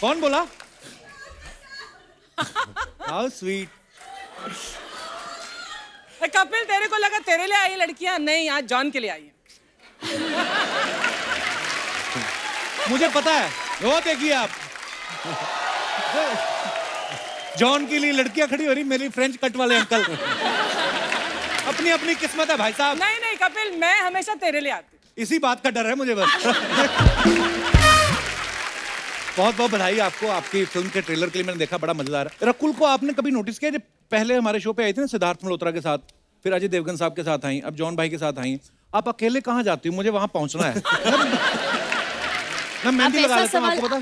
कौन बोला? How sweet. Kapil, तेरे को लगा तेरे लिए आई लड़कियां? नहीं, आज जॉन के लिए आई है। मुझे पता है, वो देखिए आप, जॉन के लिए लड़कियां खड़ी हो रही, मेरी फ्रेंच कट वाले अंकल। अपनी अपनी किस्मत है भाई साहब। नहीं नहीं कपिल, मैं हमेशा तेरे लिए आती। इसी बात का डर है मुझे बस। बहुत बहुत बधाई आपको, आपकी फिल्म के ट्रेलर के लिए मैंने देखा, बड़ा मजेदार है। रकुल को आपने कभी नोटिस किया, जब पहले हमारे शो पे आई थी ना सिद्धार्थ मल्होत्रा के साथ, फिर अजय देवगन साहब के साथ आई, अब जॉन भाई के साथ आई, आप अकेले कहाँ जाती हो? मुझे वहां पहुंचना है। मैं मेहंदी लगा लेता हूं, आपको पता?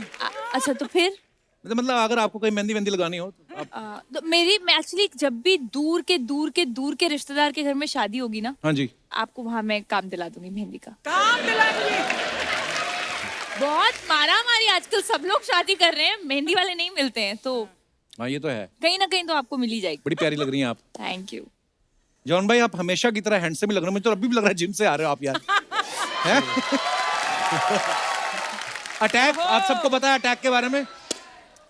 अच्छा, तो फिर मतलब अगर आपको कोई मेहंदी लगानी हो तो आप... तो मैं एक्चुअली जब भी दूर के रिश्तेदार के घर में शादी होगी ना, हाँ जी, आपको वहाँ मैं काम दिला दूंगी मेहंदी का। काम दिलाएंगे? बहुत मारी आजकल सब लोग शादी कर रहे हैं, मेहंदी वाले नहीं मिलते हैं, तो हाँ ये तो है, कहीं ना कहीं तो आपको मिल ही जाएगी। बड़ी प्यारी लग रही हैं आप। थैंक यू जॉन भाई, आप हमेशा की तरह हैंडसम ही लग रहे हैं, मुझे तो अभी भी लग रहा है जिम से आ रहे हो आप यार। हैं? अटैक, आप सबको पता है अटैक के बारे में?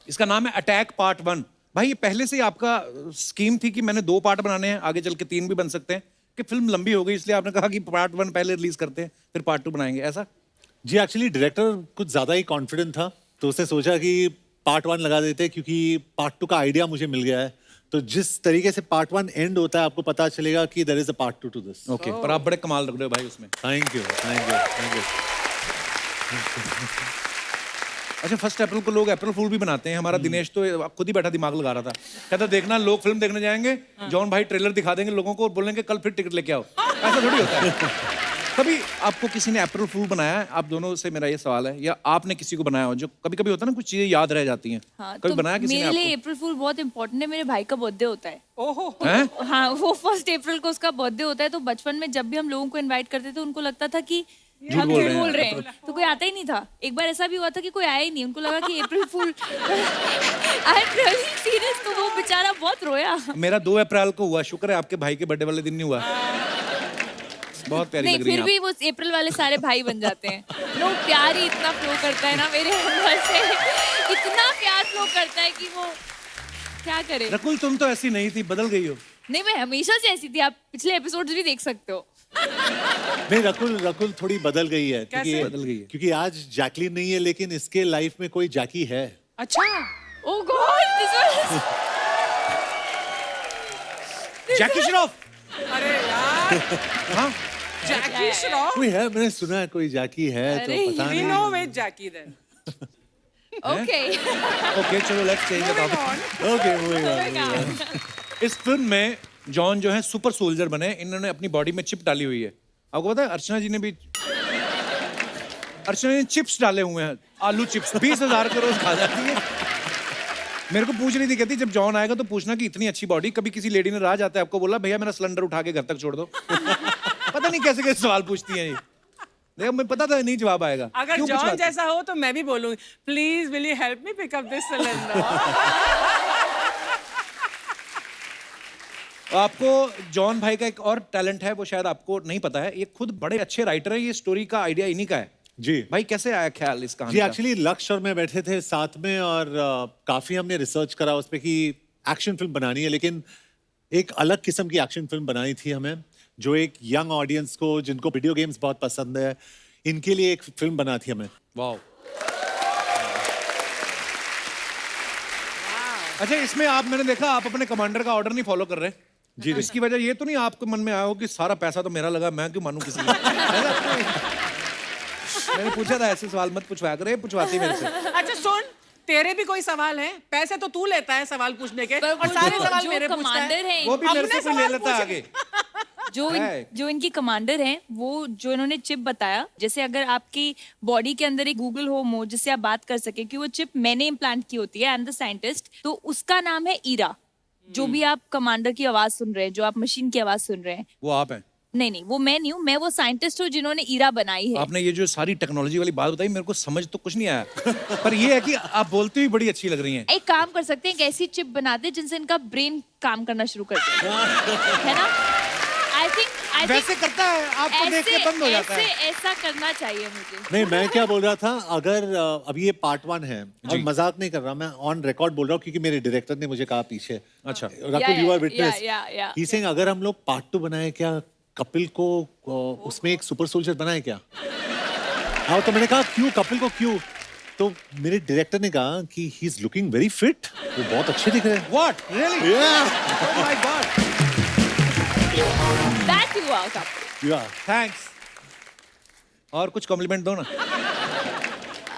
इसका नाम है अटैक पार्ट 1। भाई ये पहले से ही आपका स्कीम थी कि मैंने 2 पार्ट बनाने हैं, आगे चल के 3 भी बन सकते हैं, कि फिल्म लंबी हो गई इसलिए आपने कहा कि पार्ट 1 पहले रिलीज करते हैं, फिर पार्ट 2 बनाएंगे, ऐसा? जी, एक्चुअली डायरेक्टर कुछ ज्यादा ही कॉन्फिडेंट था, तो उसने सोचा कि पार्ट 1 लगा देते हैं, क्योंकि पार्ट 2 का आइडिया मुझे मिल गया है। तो जिस तरीके से पार्ट 1 एंड होता है, आपको पता चलेगा कि there is a part 2 to this. Okay, पर आप बड़े कमाल लग रहे हो भाई उसमें। Thank you, thank you, thank you. अच्छा, 1 अप्रैल को लोग अप्रैल फूल भी बनाते हैं। हमारा दिनेश तो खुद ही बैठा दिमाग लगा रहा था, कहता देखना लोग फिल्म देखने जाएंगे, जॉन भाई ट्रेलर दिखा देंगे लोगों को और बोलेंगे कल फिर टिकट लेके आओ। ऐसा थोड़ी होता है। कभी आपको किसी ने अप्रैल फूल बनाया है? आप दोनों से मेरा ये सवाल है, या आपने किसी को बनाया हो? जो कभी कभी होता है ना, कुछ चीजें याद रह जाती हैं। हाँ, कभी तो बनाया किसी ने मेरे लिए आपको? अप्रैल फूल बहुत इंपॉर्टेंट है। मेरे भाई का बर्थडे होता है। ओहो। हैं? हाँ, वो 1 अप्रैल को उसका बर्थडे होता है, तो बचपन में जब भी हम लोगों को इनवाइट करते थे, उनको लगता था कि हम बोल झूठ रहे हैं। बोल रहे हैं, तो कोई आता ही नहीं था। एक बार ऐसा भी हुआ था कि कोई आया ही नहीं, उनको लगा कि अप्रैल फूल। आई एम रियली सीरियस, तो वो बेचारा बहुत रोया। मेरा 2 अप्रैल को हुआ, शुक्र है आपके भाई के बर्थडे वाले दिन नहीं हुआ। बहुत प्यारी नहीं, लग रही फिर हैं भी वो अप्रैल वाले सारे भाई बन जाते हैं। लोग प्यार ही इतना फ्लो करता है ना मेरे अंदर से, इतना प्यार फ्लो करता है कि वो क्या करे। आप। रकुल, तुम तो ऐसी नहीं थी, बदल गई हो। नहीं, मैं हमेशा से ऐसी थी, आप पिछले एपिसोड्स भी देख सकते हो। नहीं, रकुल थोड़ी बदल गई है, कैसे? बदल गई है। क्योंकि आज जैकलीन नहीं है, लेकिन इसके लाइफ में कोई जैकी है। अच्छा, ओह गॉड, दिस जैकी श्रॉफ। अरे यार, हाँ, जैकी श्रॉफ। कोई है, मैंने सुना है कोई जैकी है, तो अरे, पता We नहीं। know which Jackie then. Okay. Okay चलो let's change the Moving topic. on. Okay, moving on. इस फिल्म में जॉन जो है सुपर सोल्जर बने, इन्होंने अपनी बॉडी में चिप डाली हुई है। आपको पता है अर्चना जी ने भी, अर्चना ने चिप्स डाले हुए हैं, आलू चिप्स, 20,000 के रोज खा जाती है। मेरे को पूछ रही थी, कहती जब जॉन आएगा तो पूछना कि इतनी अच्छी बॉडी, कभी किसी लेडी ने राह जाते आपको बोला भैया मेरा सिलेंडर उठा के घर तक छोड़ दो? पता नहीं कैसे कैसे सवाल पूछती हैं ये। देखो मैं पता था नहीं जवाब आएगा। अगर क्यों जॉन पूछवाती? जैसा हो तो मैं भी बोलूंगी, please will you help me pick up this cylinder. आपको जॉन भाई का एक और टैलेंट है, वो शायद आपको नहीं पता है, ये खुद बड़े अच्छे राइटर है, ये स्टोरी का आइडिया इन्हीं का है। जी भाई कैसे आया ख्याल इस कहानी जी, का? एक्चुअली लक्ष्य और मैं बैठे थे साथ में, और काफी हमने रिसर्च करा उस पे कि एक्शन फिल्म बनानी है, लेकिन एक अलग किस्म की एक्शन फिल्म बनाई थी हमें, जो एक यंग ऑडियंस को, जिनको वीडियो गेम्स बहुत पसंद है, इनके लिए एक फिल्म बना थी हमें। वाह। अच्छा, इसमें आप, मैंने देखा आप अपने कमांडर का ऑर्डर नहीं फॉलो कर रहे जी। तो इसकी वजह ये तो नहीं आपके मन में आया हो कि सारा पैसा तो मेरा लगा, मैं क्यों मानूं किसी का? मैंने पूछा था, ऐसे सवाल मत पूछवाया करे, पूछवाती मेरे से। अच्छा सुन, तेरे भी कोई सवाल है? पैसे तो तू लेता है सवाल पूछने के, और सारे सवाल मेरे पूछता कमांडर है। है, वो भी मेरे अपने से कोई ले सवाल लेता है पूछे। आगे। जो इनकी कमांडर हैं, वो जो इन्होंने चिप बताया, जैसे अगर आपकी बॉडी के अंदर एक गूगल होम हो जिससे आप बात कर सके, कि वो चिप मैंने इम्प्लांट की होती है, आई एम द साइंटिस्ट, तो उसका नाम है ईरा। जो भी आप कमांडर की आवाज सुन रहे हैं, जो आप मशीन की आवाज सुन रहे हैं, वो आप हैं? नहीं, वो मैं नहीं हूँ, मैं वो साइंटिस्ट हूँ जिन्होंने ईरा बनाई है। आपने ये जो सारी टेक्नोलॉजी वाली बात बताई, मेरे को समझ तो कुछ नहीं आया, पर ये है कि आप बोलती हुई बड़ी अच्छी लग रही हैं। एक काम कर सकते हैं, एक ऐसी चिप बनाते हैं जिनसे इनका ब्रेन काम करना शुरू कर दे, है ना? I think वैसे करता है, आपको देख के बंद हो जाता है। ऐसा करना चाहिए मुझे। नहीं, मैं क्या बोल रहा था, अगर अभी ये पार्ट 1 है और मजाक नहीं कर रहा, मैं ऑन रिकॉर्ड बोल रहा हूँ क्योंकि मेरे डायरेक्टर ने मुझे कहा पीछे, अच्छा। Rakul you are witness, yeah. He saying अगर हम लोग पार्ट 2 बनाए क्या कपिल को उसमें एक सुपर सोल्जर बनाए क्या? हाँ, तो मैंने कहा क्यों कपिल को क्यों? तो मेरे डायरेक्टर ने कहा कि he is looking very fit, वो बहुत अच्छे दिख रहे हैं। What? Really? Yeah. Oh my God. That you are couple. Yeah. Thanks. और कुछ कॉम्प्लीमेंट दो ना।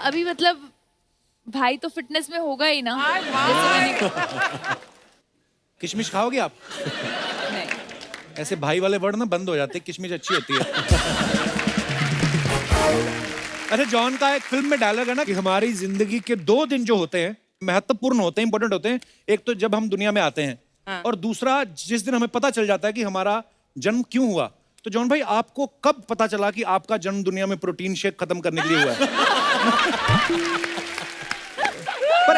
अभी मतलब भाई तो फिटनेस में होगा ही ना। हाय भाई। किशमिश खाओगे आप? नहीं। ऐसे भाई वाले वर्ड ना बंद हो जाते हैं, किशमिश अच्छी होती है। अच्छा, जॉन का एक फिल्म में डायलॉग है ना कि हमारी जिंदगी के 2 दिन जो होते हैं महत्वपूर्ण होते हैं, इंपॉर्टेंट होते हैं। एक तो जब हम दुनिया में आते हैं और दूसरा जिस दिन हमें पता चल जाता है कि हमारा जन्म क्यों हुआ। तो जॉन भाई, आपको कब पता चला कि आपका जन्म दुनिया में प्रोटीन शेक खत्म करने के लिए हुआ है? पर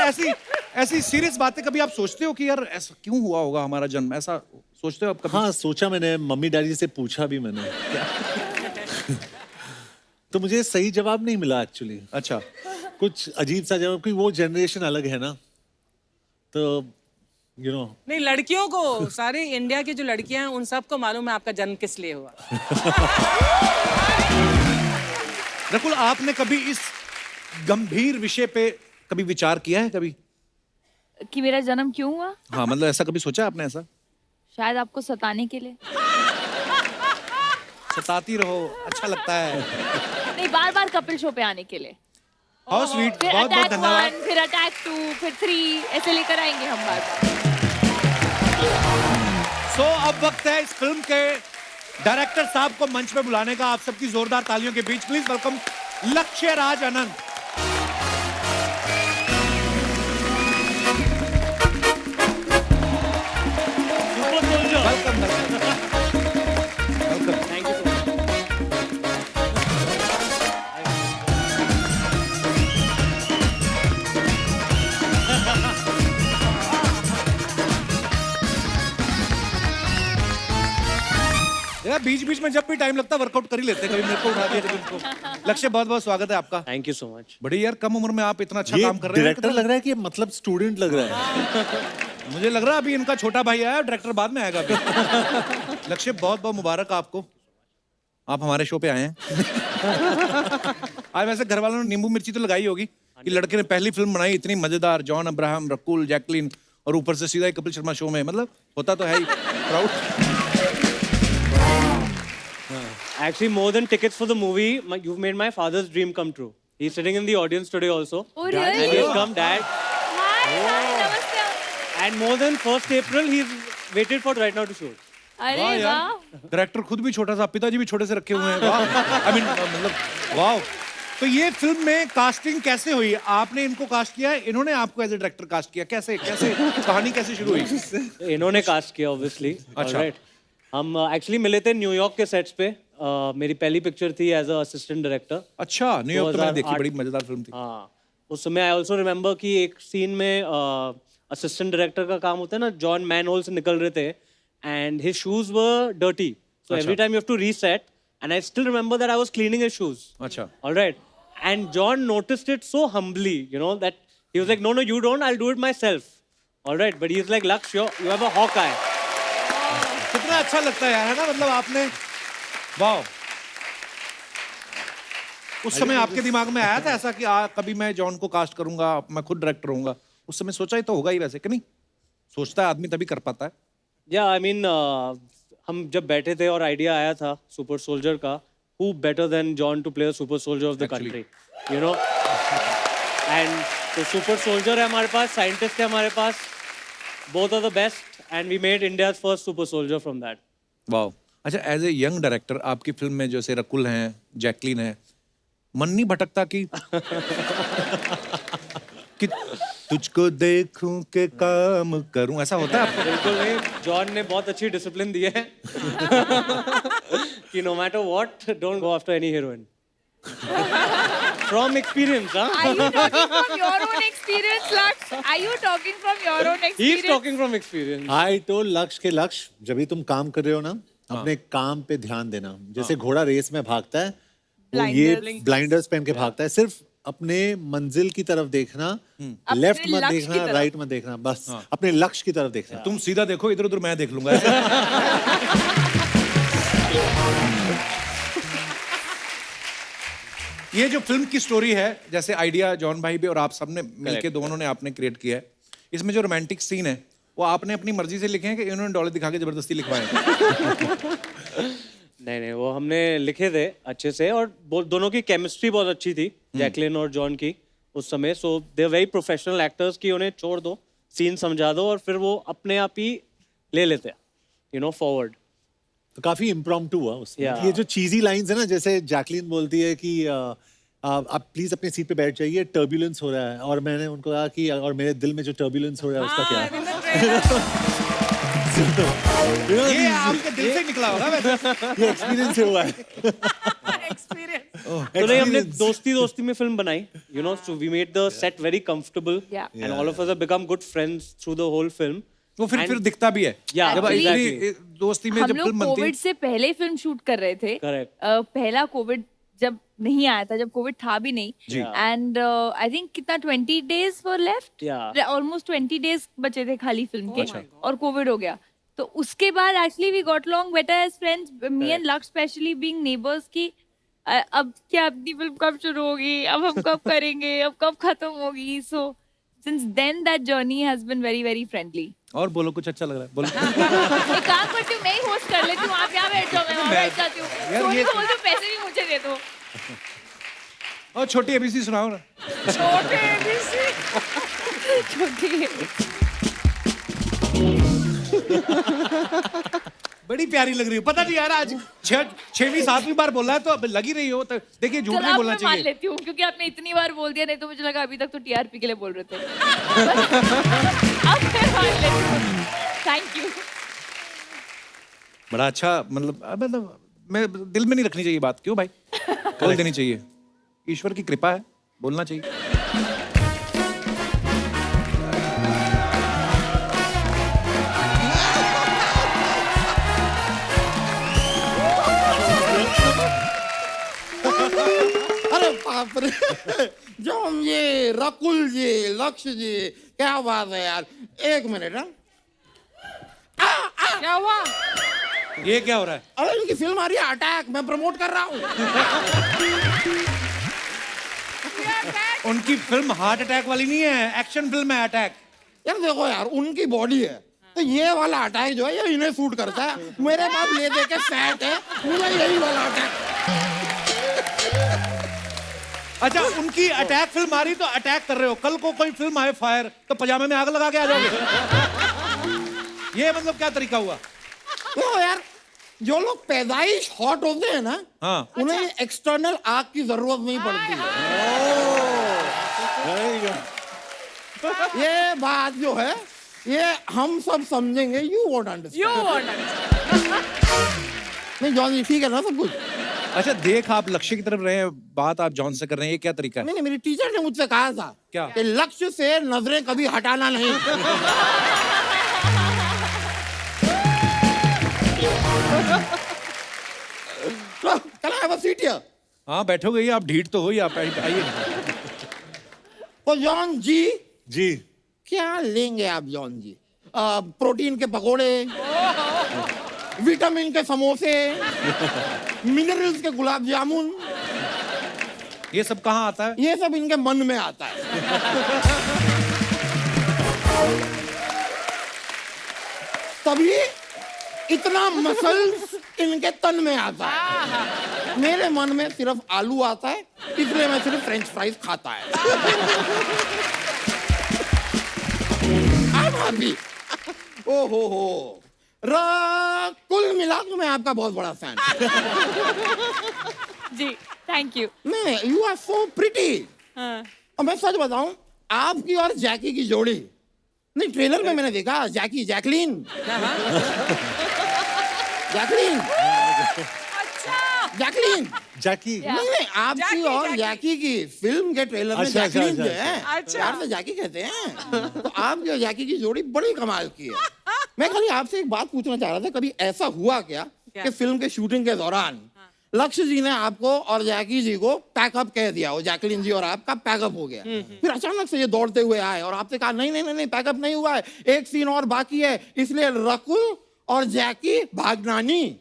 ऐसी सीरियस बातें कभी आप सोचते हो कि यार ऐसा क्यों हुआ होगा हमारा जन्म? ऐसा सोचते हो आप कभी? हाँ, सोचा मैंने, मम्मी डैडी से पूछा भी मैंने। तो मुझे सही जवाब नहीं मिला एक्चुअली। अच्छा। कुछ अजीब सा जवाब, क्योंकि वो जनरेशन अलग है ना, तो यू नो। नहीं, लड़कियों को, सारे इंडिया की जो लड़कियां हैं उन सबको मालूम है आपका जन्म किस लिए हुआ। रकुल, आपने कभी इस गंभीर विषय पे कभी विचार किया है कभी? कि मेरा जन्म क्यों हुआ? हाँ, मतलब ऐसा कभी सोचा आपने? ऐसा शायद आपको सताने के लिए। सताती रहो, अच्छा लगता है। नहीं, बार-बार कपिल शो पे आने के लिए। हाउ स्वीट, फिर बहुत बहुत अटैक धन्यवाद। 1, फिर अटैक 2, फिर 3 ऐसे लेकर आएंगे हम बार-बार। सो अब वक्त है इस फिल्म के डायरेक्टर साहब को मंच पे बुलाने का। आप सबकी जोरदार तालियों के बीच please welcome Lakshya Raj Anant. Welcome welcome. Thank you so much. यार बीच बीच में जब भी टाइम लगता है वर्कआउट कर ही लेते हैं, कभी मेरे को उठा दिया कभी उनको। लक्ष्य, बहुत बहुत स्वागत है आपका। Thank you so much. बड़ी यार कम उम्र में आप इतना अच्छा ये काम कर रहे हैं। डायरेक्टर लग रहा है कि मतलब स्टूडेंट लग रहा है। मुझे लग रहा है अभी इनका छोटा भाई आया, डायरेक्टर बाद में आएगा अभी। लक्ष्य, बहुत बहुत मुबारक आपको, आप हमारे शो पे आए हैं। आज वैसे घर वालों ने नींबू मिर्ची तो लगाई होगी कि लड़के ने पहली फिल्म बनाई इतनी मजेदार, जॉन अब्राहम, रकुल, जैकलिन, और ऊपर से सीधा ही कपिल शर्मा शो में, मतलब होता तो है ही proud. Actually, more than tickets for the movie, you've made my father's dream come true. He's sitting in the audience today also. Oh, And really? he's come, Dad. Hi, नमस्ते। And more than 1st April, he's waited for right now to shoot. अरे वाह। Director खुद भी छोटा सा, पिताजी भी छोटे से रखे हुए हैं। वाह, आई मीन मतलब वाह। तो ये फिल्म में कास्टिंग कैसे हुई? आपने इनको कास्ट किया, इन्होंने आपको एज ए डायरेक्टर कास्ट किया? कैसे कैसे कहानी कैसे शुरू हुई? इन्होंने कास्ट किया obviously. अच्छा। Alright. हम एक्चुअली मिले थे न्यूयॉर्क के सेट्स पे। मेरी पहली पिक्चर थी एज अ असिस्टेंट डायरेक्टर। अच्छा, न्यूयॉर्क तो मैंने देखी, 2008 बड़ी मजेदार फिल्म थी। हाँ, उस समय आई ऑल्सो रिमेम्बर कि एक सीन में असिस्टेंट डायरेक्टर का काम होता है ना, जॉन मैन होल से निकल रहे थे and his shoes were dirty, so every time you have to reset, and I still remember that I was cleaning his shoes. अच्छा। Alright, and John noticed it so humbly, you know, that he was like, no no you don't, I will do it myself. Alright, but he is like, Lakshya, you have a hawk eye. कितना अच्छा लगता है यार, है ना? मतलब आपने, वाह। उस समय आपके दिमाग में आया था ऐसा कि कभी मैं जॉन को कास्ट करूंगा, मैं खुद डायरेक्टर होऊंगा? उस समय सोचा ही तो होगा ही वैसे, कि नहीं? सोचता है आदमी तभी कर पाता है। या आई मीन, हम जब बैठे थे और आइडिया आया था सुपर सोल्जर का, who better than John to play a super soldier of the country, you know? And तो super soldier है हमारे पास, scientist है हमारे पास, both are the best, and we made India's first super soldier from that. वाह। अच्छा, as a young director आपकी film में जैसे रकुल हैं, जैकलिन है, मन नहीं भटकता कि कि तुझको देखूं के काम करूं, ऐसा होता है आपको? बिल्कुल नहीं, जॉन ने बहुत अच्छी डिसिप्लिन दी है कि no matter what, don't go after any heroine. From experience, huh? Are you talking from your own experience, Laksh? Are you talking from your own experience? He's talking from experience. I told लक्ष्य के लक्ष्य, जब भी तुम काम कर रहे हो ना, अपने काम पे ध्यान देना। जैसे घोड़ा रेस में भागता है, वो ये ब्लाइंडर्स पहन के भागता है, सिर्फ अपने मंजिल की तरफ देखना, लेफ्ट मत लक्ष्य की देखना, तरफ। राइट मत देखना, बस अपने लक्ष्य की तरफ देखना। तुम सीधा देखो, इधर उधर मैं देख लूंगा। ये जो फिल्म की स्टोरी है, जैसे आइडिया जॉन भाई भी और आप सबने मिलके दोनों ने आपने क्रिएट किया है, इसमें जो रोमांटिक सीन है वो आपने अपनी मर्जी से लिखे हैं कि इन्होंने डॉलर दिखा के जबरदस्ती लिखवाए हैं? नहीं, वो हमने लिखे थे अच्छे से, और दोनों की केमिस्ट्री बहुत अच्छी थी, जैकलिन और जॉन की उस समय। सो दे वेरी प्रोफेशनल एक्टर्स की उन्हें छोड़ दो, सीन समझा दो और फिर वो अपने आप ही ले लेते हैं, यू नो, फॉरवर्ड। तो काफी इम्प्रॉम्प्टू हुआ उसमें। Yeah. ये जो चीजी लाइंस है ना, जैसे जैकलीन बोलती है कि आप प्लीज अपनी सीट पे बैठ जाइए, टर्बुलेंस हो रहा है, और मैंने उनको कहा कि और मेरे दिल में जो टर्बुलेंस हो रहा है उसका क्या है? ये आपके दिल से निकला होगा वैसे। ये एक्सपीरियंस से हुआ है। एक्सपीरियंस। तो नहीं, हमने दोस्ती में फिल्म बनाई, you know, so we made the set very comfortable Yeah. And all of us have become good friends through the whole film. वो फिर दिखता भी है। Yeah, जब exactly. इतनी दोस्ती में हम जब लोग फिल्म बनती है। कोविड से पहले फिल्म शूट कर रहे थे। Correct. पहला कोविड जब नहीं आया था, जब कोविड था भी नहीं, जी। एंड आई थिंक कितना 20 days वर लेफ्ट, Yeah. ऑलमोस्ट 20 days बचे थे खाली फिल्म के, और कोविड हो गया। तो उसके बाद actually we got long better as friends, me and Lakshya especially being neighbours की अब क्या अपनी फिल्म कब शुरू होगी, अब हम कब करेंगे, अब कब खत्म होगी। So since then that journey has been very very friendly. और बोलो, कुछ अच्छा लग रहा है, बोलो। एक काम करती हूँ, मैं ही होस्ट कर लेती हूँ, आप यहाँ बैठ जाओ, मैं वहाँ बैठ जाती हूँ। यार सोनी ये- को बोलती हूँ, पैसे भी मुझे दे दो। और छोटी एबीसी सुनाओ ना। छोटे ABC। छोटी बड़ी प्यारी लग रही हो, पता नहीं यार, आज 6वीं 7वीं बार बोल रहा है तो अब लग ही रही हो। तो देखिए, झूठ चल नहीं अब बोलना मैं मान चाहिए। लेती हूँ, क्योंकि आपने इतनी बार बोल दिया, नहीं तो मुझे लगा अभी तक तो टीआरपी के लिए बोल रहे थे। अब मैं मान लेती हूँ। Thank you. बड़ा अच्छा, मतलब मैं दिल में नहीं रखनी चाहिए बात, क्यों भाई? बोल देनी चाहिए, ईश्वर की कृपा है, बोलना चाहिए। अरे बाप रे, जॉन जी, रकुल जी, लक्ष्य जी, क्या बात है यार। एक मिनट। क्या हुआ? ये क्या हो रहा है? अरे इनकी फिल्म आ रही है अटैक, मैं प्रमोट कर रहा हूँ। उनकी फिल्म हार्ट अटैक वाली नहीं है, एक्शन फिल्म है अटैक। यार देखो यार, उनकी बॉडी है तो ये वाला अटैक जो है ये इन्हें सूट करता है। मेरे पास ले दे के फैट है, मुझे यही वाला अटैक। अच्छा, उनकी अटैक फिल्म आ रही तो अटैक कर रहे हो, कल को कोई फिल्म आए फायर तो पजामे में आग लगा के आ जाओगे। ये मतलब क्या तरीका हुआ? देखो यार, जो लोग पैदाइश हॉट होते हैं ना, हाँ, उन्हें एक्सटर्नल आग की जरूरत नहीं पड़ती है। ये बात जो है ये हम सब समझेंगे, यू वोंट अंडरस्टैंड। नहीं जॉन जी, ठीक है ना सब कुछ? अच्छा, देख आप लक्ष्य की तरफ रहे हैं, बात आप जॉन से कर रहे हैं, ये क्या तरीका है? नहीं, मेरी टीचर ने मुझसे कहा था क्या? कि लक्ष्य से नजरें कभी हटाना नहीं। Can I have a seat here? हाँ, बैठोगे, आप ढीठ तो हो ही, आप आइए। तो जॉन जी, जी, क्या लेंगे आप जॉन जी? प्रोटीन के पकोड़े, विटामिन के समोसे, मिनरल्स के गुलाब जामुन, ये सब कहाँ आता है? ये सब इनके मन में आता है। तभी इतना मसल्स इनके तन में आता है। मेरे मन में सिर्फ आलू आता है, इसलिए मैं सिर्फ फ्रेंच फ्राइज खाता है। I'm happy। ओ हो, कुल मिला के मैं आपका बहुत बड़ा फैन। जी, थैंक यू। नहीं, यू आर सो प्रिटी। और मैं सच बताऊं, आपकी और जैकी की जोड़ी, नहीं ट्रेलर में मैंने देखा, जैकलीन जैकी। नहीं, आपकी और जैकी की फिल्म के ट्रेलर में अच्छा, जैकलीन जो अच्छा, है, अच्छा। यार से जैकी कहते हैं। तो आपकी और जैकी की जोड़ी बड़ी कमाल की है। मैं खाली आपसे एक बात पूछना चाह रहा था, कभी ऐसा हुआ क्या कि फिल्म के शूटिंग के दौरान लक्ष्य जी ने आपको और जैकी जी को पैकअप कह दिया हो, जैकलीन जी और आपका पैकअप हो गया। फिर अचानक से ये दौड़ते हुए आए और आपसे कहा नहीं नहीं नहीं नहीं पैकअप नहीं हुआ है, एक सीन और बाकी है, इसलिए रकुल और जैकी Bhagnani.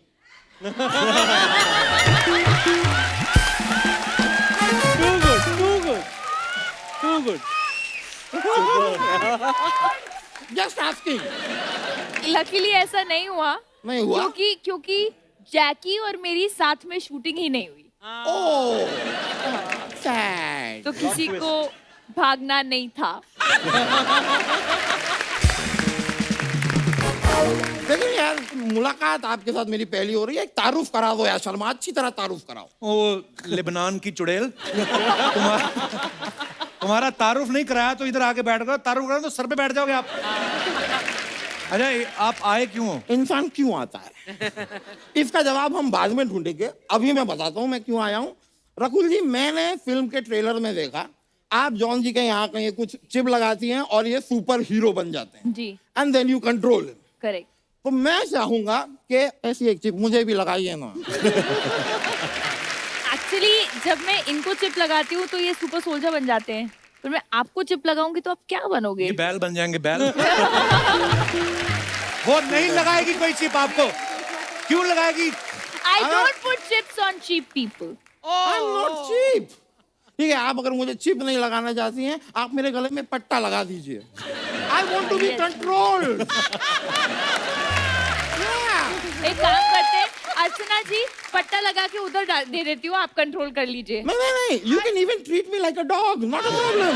Too good. Just asking. Luckily ऐसा नहीं हुआ, नहीं हुआ? क्योंकि जैकी और मेरी साथ में शूटिंग ही नहीं हुई, ओह सैड। तो किसी को भागना नहीं था। लेकिन यार मुलाकात आपके साथ मेरी पहली हो रही है, एक तारुफ करा दो यार शर्मा, अच्छी तरह तारुफ कराओ। ओ लेबनान की चुड़ैल, तुम्हारा तारुफ नहीं कराया तो इधर आके बैठ गए, तारुफ कराया तो सर पे बैठ जाओगे आप। अच्छा आप आए क्यों हो? इंसान क्यों आता है इसका जवाब हम बाद में ढूंढेंगे, अभी मैं बताता हूँ मैं क्यों आया हूँ। रकुल जी, मैंने फिल्म के ट्रेलर में देखा आप जॉन जी के यहाँ कहीं कुछ चिप लगाती हैं और ये सुपर हीरो बन जाते हैं जी and then you control. Correct. तो मैं चाहूंगा कि ऐसी एक चिप मुझे भी लगाइए ना। एक्चुअली जब मैं इनको चिप लगाती हूँ तो ये सुपर सोल्जर बन जाते हैं, पर मैं आपको चिप लगाऊंगी तो आप क्या बनोगे? ये बैल बन जाएंगे, बैल। वो नहीं लगाएगी कोई चिप आपको, क्यों लगाएगी? I don't put chips on cheap people. I'm not cheap। ठीक है, आप अगर मुझे चिप नहीं लगाना चाहती हैं, आप मेरे गले में पट्टा लगा दीजिए। I want to be controlled। एक काम करते हैं, अर्चना जी पट्टा लगा के उधर दे देती हूँ, आप कंट्रोल कर लीजिए। नहीं, you can even treat me like a dog, not a problem।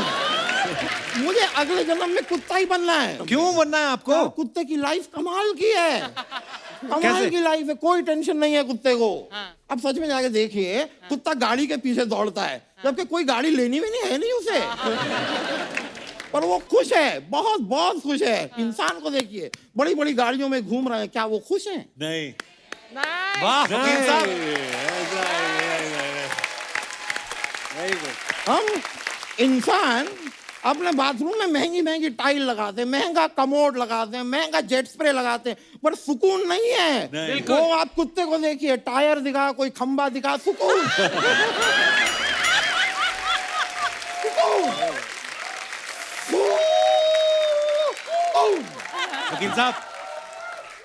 मुझे अगले जन्म में कुत्ता ही बनना है। क्यों बनना है आपको? कुत्ते की लाइफ कमाल की है, कमाल कैसे? की लाइफ है, कोई टेंशन नहीं है कुत्ते को। अब सच में जाके देखिए, कुत्ता गाड़ी के पीछे दौड़ता है, जबकि कोई गाड़ी लेनी भी नहीं है नहीं उसे, पर वो खुश है, बहुत बहुत खुश है। इंसान को देखिए, बड़ी बड़ी गाड़ियों में घूम रहे हैं, क्या वो खुश हैं? नहीं वाह वकील साहब, Very good. हम इंसान अपने बाथरूम में महंगी महंगी टाइल लगाते हैं, महंगा कमोड लगाते हैं, महंगा जेट स्प्रे लगाते हैं, पर सुकून नहीं है। वो आप कुत्ते को देखिए, टायर दिखा, कोई खंबा दिखा, सुकून। वकील साहब,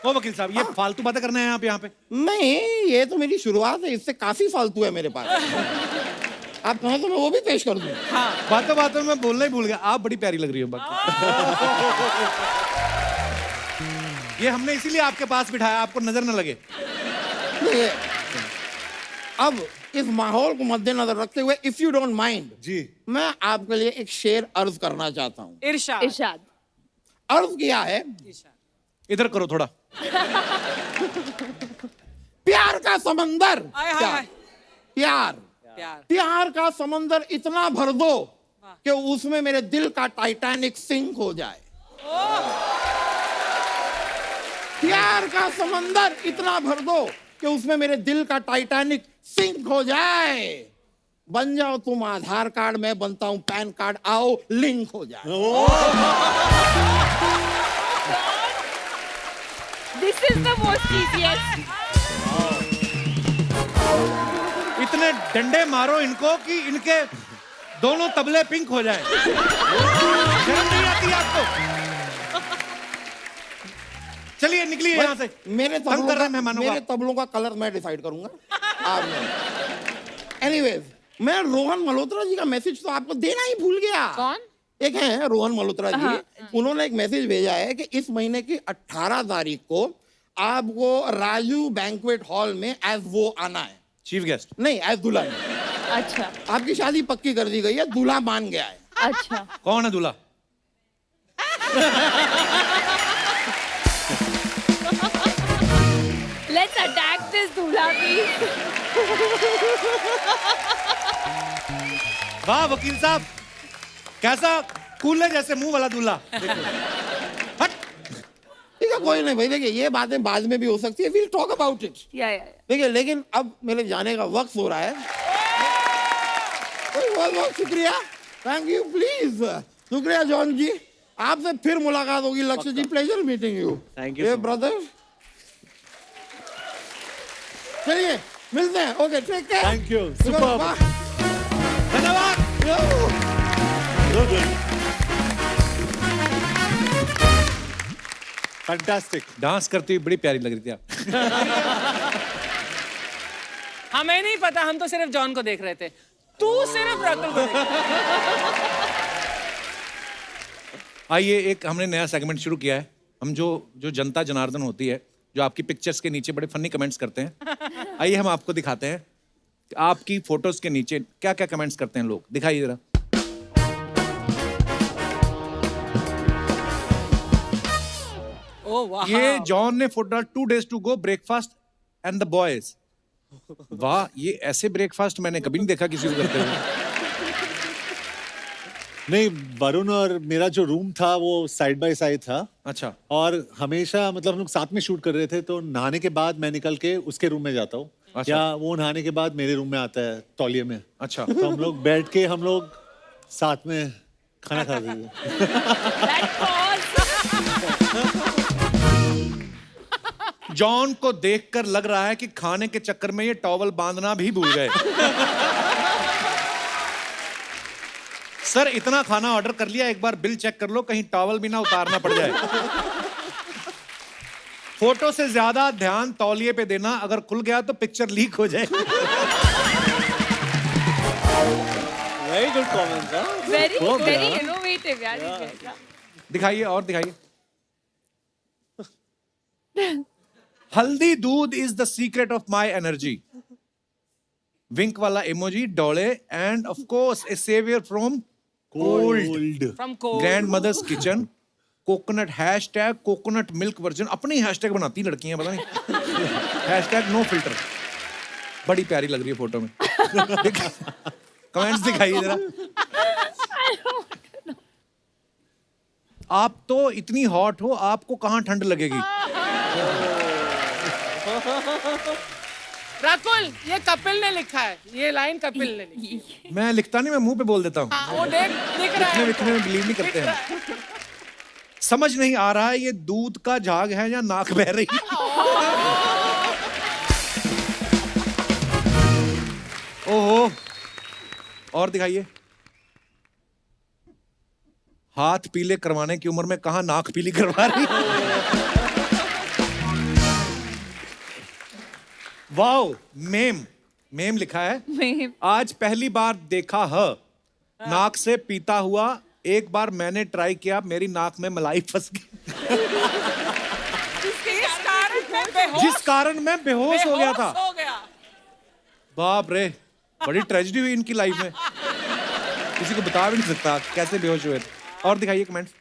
ओ वकील साहब, ये फालतू बातें करना है आप यहाँ पे? नहीं, ये तो मेरी शुरुआत है, इससे काफी फालतू है मेरे पास। आप कहें तो मैं वो भी पेश कर दूं। बातों बातों में बोलना ही भूल गया, आप बड़ी प्यारी लग रही हो बाकी। ये हमने इसीलिए आपके पास बिठाया, आपको नजर न लगे। देखिए, अब इस माहौल को मद्देनजर रखते हुए, इफ यू डोंट माइंड जी, मैं आपके लिए एक शेर अर्ज करना चाहता हूँ। इरशाद। इरशाद। अर्ज किया है, इधर करो थोड़ा। प्यार का समंदर, आय हाय क्या? हाय। प्यार प्यार। प्यार का समंदर इतना भर दो कि उसमें मेरे दिल का टाइटैनिक सिंक हो जाए। प्यार का समंदर इतना भर दो कि उसमें मेरे दिल का टाइटैनिक सिंक हो जाए। बन जाओ तुम आधार कार्ड, मैं बनता हूं पैन कार्ड, आओ लिंक हो जाए। This is the most easiest. इतने डंडे मारो इनको कि इनके दोनों तबले पिंक हो जाएं। शर्म नहीं आती आपको? चलिए निकलिए यहाँ से। मेरे तंग कर रहे हैं मेहमानों को मेरे आप। तबलों का कलर मैं डिसाइड करूंगा। आप एनीवेज, मैं रोहन मल्होत्रा जी का मैसेज तो आपको देना ही भूल गया। कौन? एक है रोहन मल्होत्रा जी, उन्होंने एक मैसेज भेजा है कि इस महीने की 18 तारीख को आपको राजू बैंक्वेट हॉल में एज वो आना है। Chief guest. नहीं, एज दुल्हन। अच्छा आपकी शादी पक्की कर दी गई है, दूल्हा मान गया है। अच्छा। कौन है दूल्हा? Let's attack this दूल्हा please. वाह वकील साहब, कैसा कूले जैसे मुंह वाला दूल्हा। हट। ठीक है, कोई नहीं भाई, देखिए ये बातें बाद में भी हो सकती है, विल टॉक अबाउट इट। या देखिए, लेकिन अब मेरे जाने का वक्त हो रहा है। बहुत बहुत शुक्रिया, थैंक यू, प्लीज शुक्रिया जॉन जी। आपसे फिर मुलाकात होगी Lakshya ji, pleasure meeting you. Thank you so much. Brother. चलिए मिलते हैं, okay take care. Thank you, super, धन्यवाद। फैंटास्टिक। डांस करती हुई बड़ी प्यारी लग रही थी आप। हमें नहीं पता, हम तो सिर्फ जॉन को देख रहे थे, तू सिर्फ रकुल को देख रहा था। आइए, एक हमने नया सेगमेंट शुरू किया है। हम जो जनता जनार्दन होती है, जो आपकी पिक्चर्स के नीचे बड़े फनी कमेंट्स करते हैं, आइए हम आपको दिखाते हैं कि आपकी फोटोज के नीचे क्या क्या कमेंट्स करते हैं लोग। दिखाइए जरा। ओह वाह, ये जॉन ने photo 2 days to go breakfast and the boys. वाह, ये ऐसे ब्रेकफास्ट मैंने कभी नहीं देखा किसी को करते हुए। नहीं, वरुण और मेरा जो रूम था वो साइड बाय साइड था, अच्छा, और हमेशा मतलब हम लोग साथ में शूट कर रहे थे, तो नहाने के बाद मैं निकल के उसके रूम में जाता हूँ, अच्छा। या वो नहाने के बाद मेरे रूम में आता है तौलिए में। अच्छा। तो हम लोग बैठ के हम लोग साथ में खाना खाते थे। That pause. जॉन को देखकर लग रहा है कि खाने के चक्कर में ये टॉवल बांधना भी भूल गए। सर, इतना खाना ऑर्डर कर लिया, एक बार बिल चेक कर लो, कहीं टॉवल भी ना उतारना पड़ जाए। फोटो से ज्यादा ध्यान तौलिए पे देना, अगर खुल गया तो पिक्चर लीक हो जाए। Very good comments, huh? Very innovative यार ये। दिखाइए और दिखाइए। Haldi doodh is the secret of my energy. Wink वाला इमोजी, डोले, and of course a saviour from cold. From cold. Grandmother's kitchen, coconut, hashtag coconut milk version. अपनी hashtag बनाती लड़कियां, पता नहीं। Hashtag no filter. बड़ी प्यारी लग रही है फोटो में। कमेंट्स दिखाइए जरा। आप तो इतनी हॉट हो, आपको कहाँ ठंड लगेगी? रकुल, ये कपिल ने लिखा है, ये लाइन कपिल ने लिखी है। मैं लिखता नहीं, मैं मुंह पे बोल देता हूँ। हाँ, वो देख दिख रहा लिखने है। विखने में बिलीव नहीं करते दिख रहा हैं। है। समझ नहीं आ रहा है ये दूध का झाग है या नाक बह रही है। ओहो, और दिखाइए। हाथ पीले करवाने की उम्र में कहां नाक पीली करवा रही। वाओ, मेम लिखा है। Meme. आज पहली बार देखा है नाक से पीता हुआ। एक बार मैंने ट्राई किया, मेरी नाक में मलाई फंस गई। जिस कारण मैं बेहोश हो गया था। हो गया। बाप रे, बड़ी ट्रेजेडी हुई इनकी लाइफ में। किसी को बता भी नहीं सकता कैसे बेहोश हुए। और दिखाइए कमेंट्स।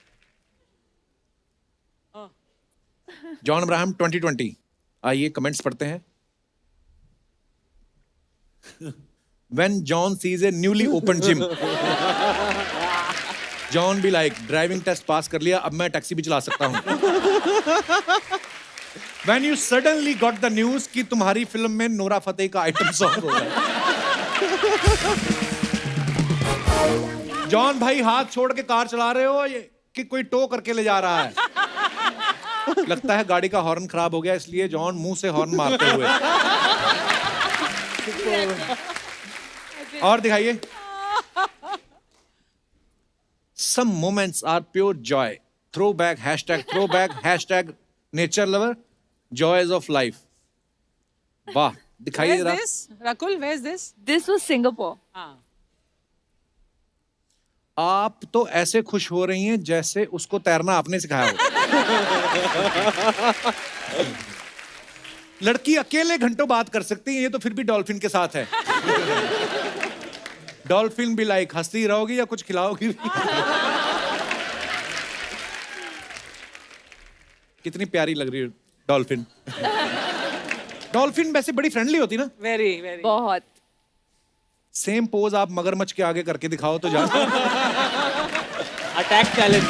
John Abraham 2020। आइए कमेंट्स पढ़ते हैं। When John sees a newly opened gym, John be like, driving test pass कर लिया, अब मैं टैक्सी भी चला सकता हूं। When you suddenly got the news कि तुम्हारी फिल्म में नोरा फतेही का आइटम सॉन्ग होगा। जॉन भाई, हाथ छोड़ के कार चला रहे हो ये कि कोई टो करके ले जा रहा है? लगता है गाड़ी का हॉर्न खराब हो गया, इसलिए जॉन मुंह से हॉर्न मारते हुए। और दिखाइए। Some moments are pure joy. Throwback, hashtag nature lover, joys of life. वाह, दिखाइए Where's जरा। this? Rakul, where's this? This was Singapore. हाँ। आप तो ऐसे खुश हो रही हैं जैसे उसको तैरना आपने सिखाया हो। लड़की अकेले घंटों बात कर सकती है, ये तो फिर भी डॉल्फिन के साथ है। डॉल्फिन भी लाइक, हंसती रहोगी या कुछ खिलाओगी भी? कितनी प्यारी लग रही है डॉल्फिन। डॉल्फिन वैसे बड़ी फ्रेंडली होती ना। Very, very. बहुत। सेम पोज आप मगरमच्छ के आगे करके दिखाओ तो जान। Attack challenge.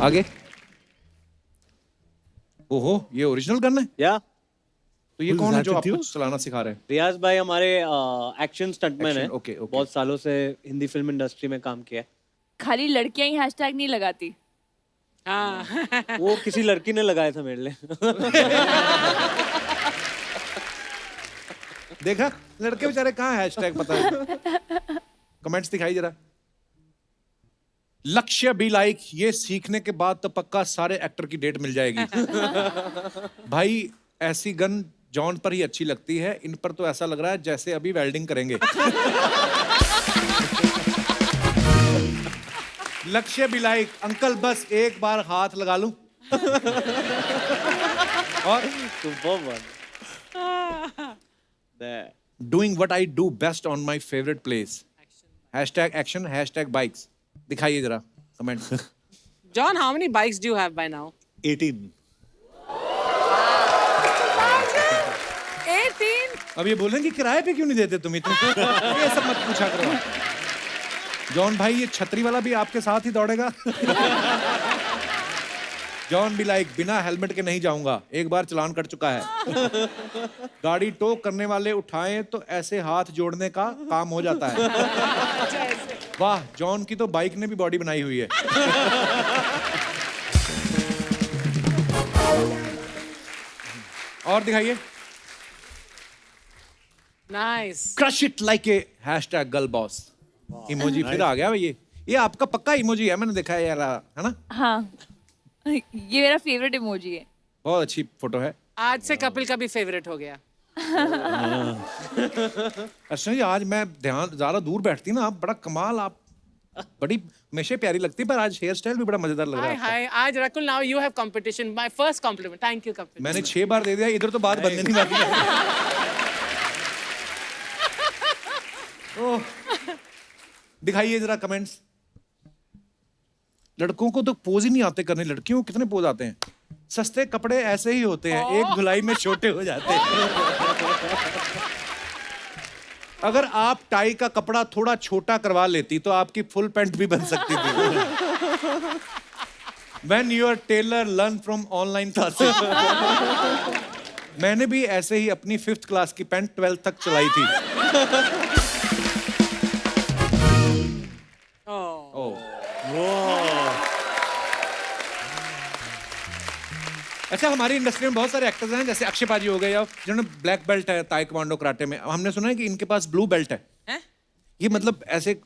आगे। ओहो, ये ओरिजिनल गन है। Yeah. तो ये Who's कौन है that जो with आपको you? चलाना सिखा रहे हैं? रियाज भाई हमारे एक्शन स्टंटमैन Action, है। okay, okay. बहुत सालों से हिंदी फिल्म इंडस्ट्री में काम किया है। खाली लड़कियां ही हैशटैग नहीं लगाती। हाँ। वो किसी लड़की ने लगाया था मेरे लिए। देखा लड़के बेचारे कहाँ हैशटैग पता है। कमेंट्स दिखाई जरा। लक्ष्य बी लाइक, ये सीखने के बाद तो पक्का सारे एक्टर की डेट मिल जाएगी। भाई ऐसी गन जॉन पर ही अच्छी लगती है, इन पर तो ऐसा लग रहा है जैसे अभी वेल्डिंग करेंगे। लक्ष्य बी लाइक, अंकल बस एक बार हाथ लगा लूं। और Superb one. There. Doing what I do best on my favourite place. Hashtag action, hashtag bikes. दिखाइए जरा comment. John, how many bikes do you have by now? 18। 18? अब ये बोलेंगे किराए पे क्यों नहीं देते तुम इतने? ये सब मत पूछा करो। जॉन भाई ये छतरी वाला भी आपके साथ ही दौड़ेगा। जॉन भी लाइक, बिना हेलमेट के नहीं जाऊंगा, एक बार चालान कट चुका है। गाड़ी टो करने वाले उठाएं तो ऐसे हाथ जोड़ने का काम हो जाता है। वाह, जॉन की तो बाइक ने भी बॉडी बनाई हुई है। और दिखाइए। Nice. Crush it like a hashtag girl boss emoji फिर आ गया भाई। ये आपका पक्का इमोजी है, मैंने देखा है यार, है ना? हाँ, ये मेरा फेवरेट इमोजी है। बहुत अच्छी फोटो है। आज से कपिल का भी फेवरेट हो गया। अच्छा जी, आज मैं ध्यान ज्यादा दूर बैठती ना, आप बड़ा कमाल, आप बड़ी हमेशा प्यारी लगती, पर आज हेयर स्टाइल भी बड़ा मजेदार लग रहा हाय है। हाय, आज Rakul, now you have competition. My first compliment. Thank you Kapil. मैंने 6 बार दे दिया, इधर तो बात बनने नहीं बाकी है। ओह, दिखाइए जरा कमेंट्स। लड़कों को तो पोज ही नहीं आते करने, लड़कियों को कितने पोज आते हैं। सस्ते कपड़े ऐसे ही होते हैं, एक धुलाई में छोटे हो जाते हैं। अगर आप टाई का कपड़ा थोड़ा छोटा करवा लेती तो आपकी फुल पैंट भी बन सकती थी। When your tailor learn from online classes। मैंने भी ऐसे ही अपनी 5th क्लास की पैंट 12th तक चलाई थी। अच्छा, हमारी इंडस्ट्री में बहुत सारे एक्टर्स हैं, जैसे अक्षय पाजी हो गए, या जिन्होंने ब्लैक बेल्ट है ताइक्वांडो कराटे में। हमने सुना है कि इनके पास ब्लू बेल्ट है। हैं? ये मतलब ऐसे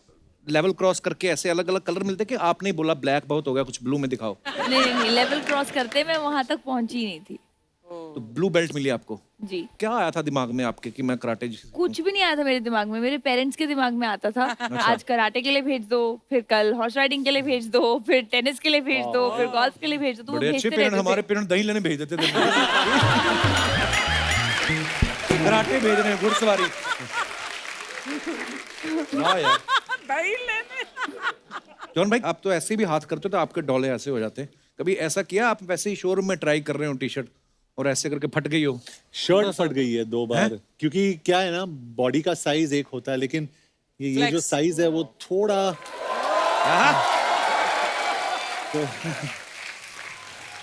लेवल क्रॉस करके ऐसे अलग अलग कलर मिलते कि आपने ही बोला ब्लैक बहुत हो गया, कुछ ब्लू में दिखाओ। नहीं, लेवल क्रॉस करते मैं वहां तक पहुंची ही नहीं थी। तो ब्लू बेल्ट मिली आपको। जी। क्या आया था दिमाग में आपके कि मैं कराटे कुछ भी नहीं आया था मेरे दिमाग में, मेरे पेरेंट्स के दिमाग में आता था। आज कराटे के लिए भेज दो, फिर कल हॉर्स राइडिंग के लिए भेज दो, फिर टेनिस के लिए भेज दो, फिर गोल्फ के लिए भेज दो। तो वो बड़े अच्छे भेजते पेरेंट्स, रहते हमारे थे। पेरेंट्स दही लेने भेज देते थे। कराटे भेज रहे हैं, घुड़सवारी। वाह यार। दही लेने। जॉन भाई, आप तो ऐसे भी हाथ करते हो तो आपके डोले ऐसे हो जाते हैं। कभी ऐसा किया आप वैसे ही शोरूम में ट्राई कर रहे हो टी-शर्ट और ऐसे करके फट गई हो? शर्ट फट गई है 2 बार, क्योंकि क्या है ना, बॉडी का साइज एक होता है, लेकिन ये जो साइज है वो थोड़ा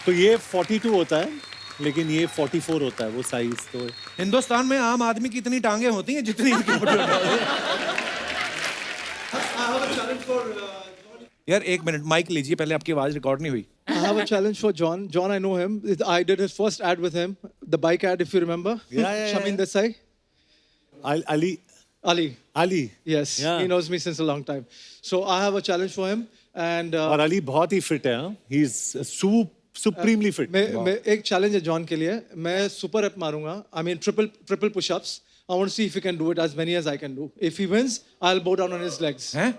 तो ये 42 होता है, लेकिन ये 44 होता है वो साइज। तो हिंदुस्तान में आम आदमी की इतनी टांगे होती हैं जितनी इनकी यार, 1 मिनट माइक लीजिए, पहले आपकी आवाज रिकॉर्ड नहीं हुई। I have a challenge for John. John, I know him. I did his first ad with him, the bike ad, if you remember. Yeah. Shamin Desai. Ali. Yes, Yeah. he knows me since a long time. So I have a challenge for him, and और अली बहुत ही fit है। He is supremely fit. मैं एक challenge है John के लिए। मैं super rep मारूंगा। I mean triple push-ups. I want to see if he can do it as many as I can do. If he wins, I'll bow down on his legs. हैं?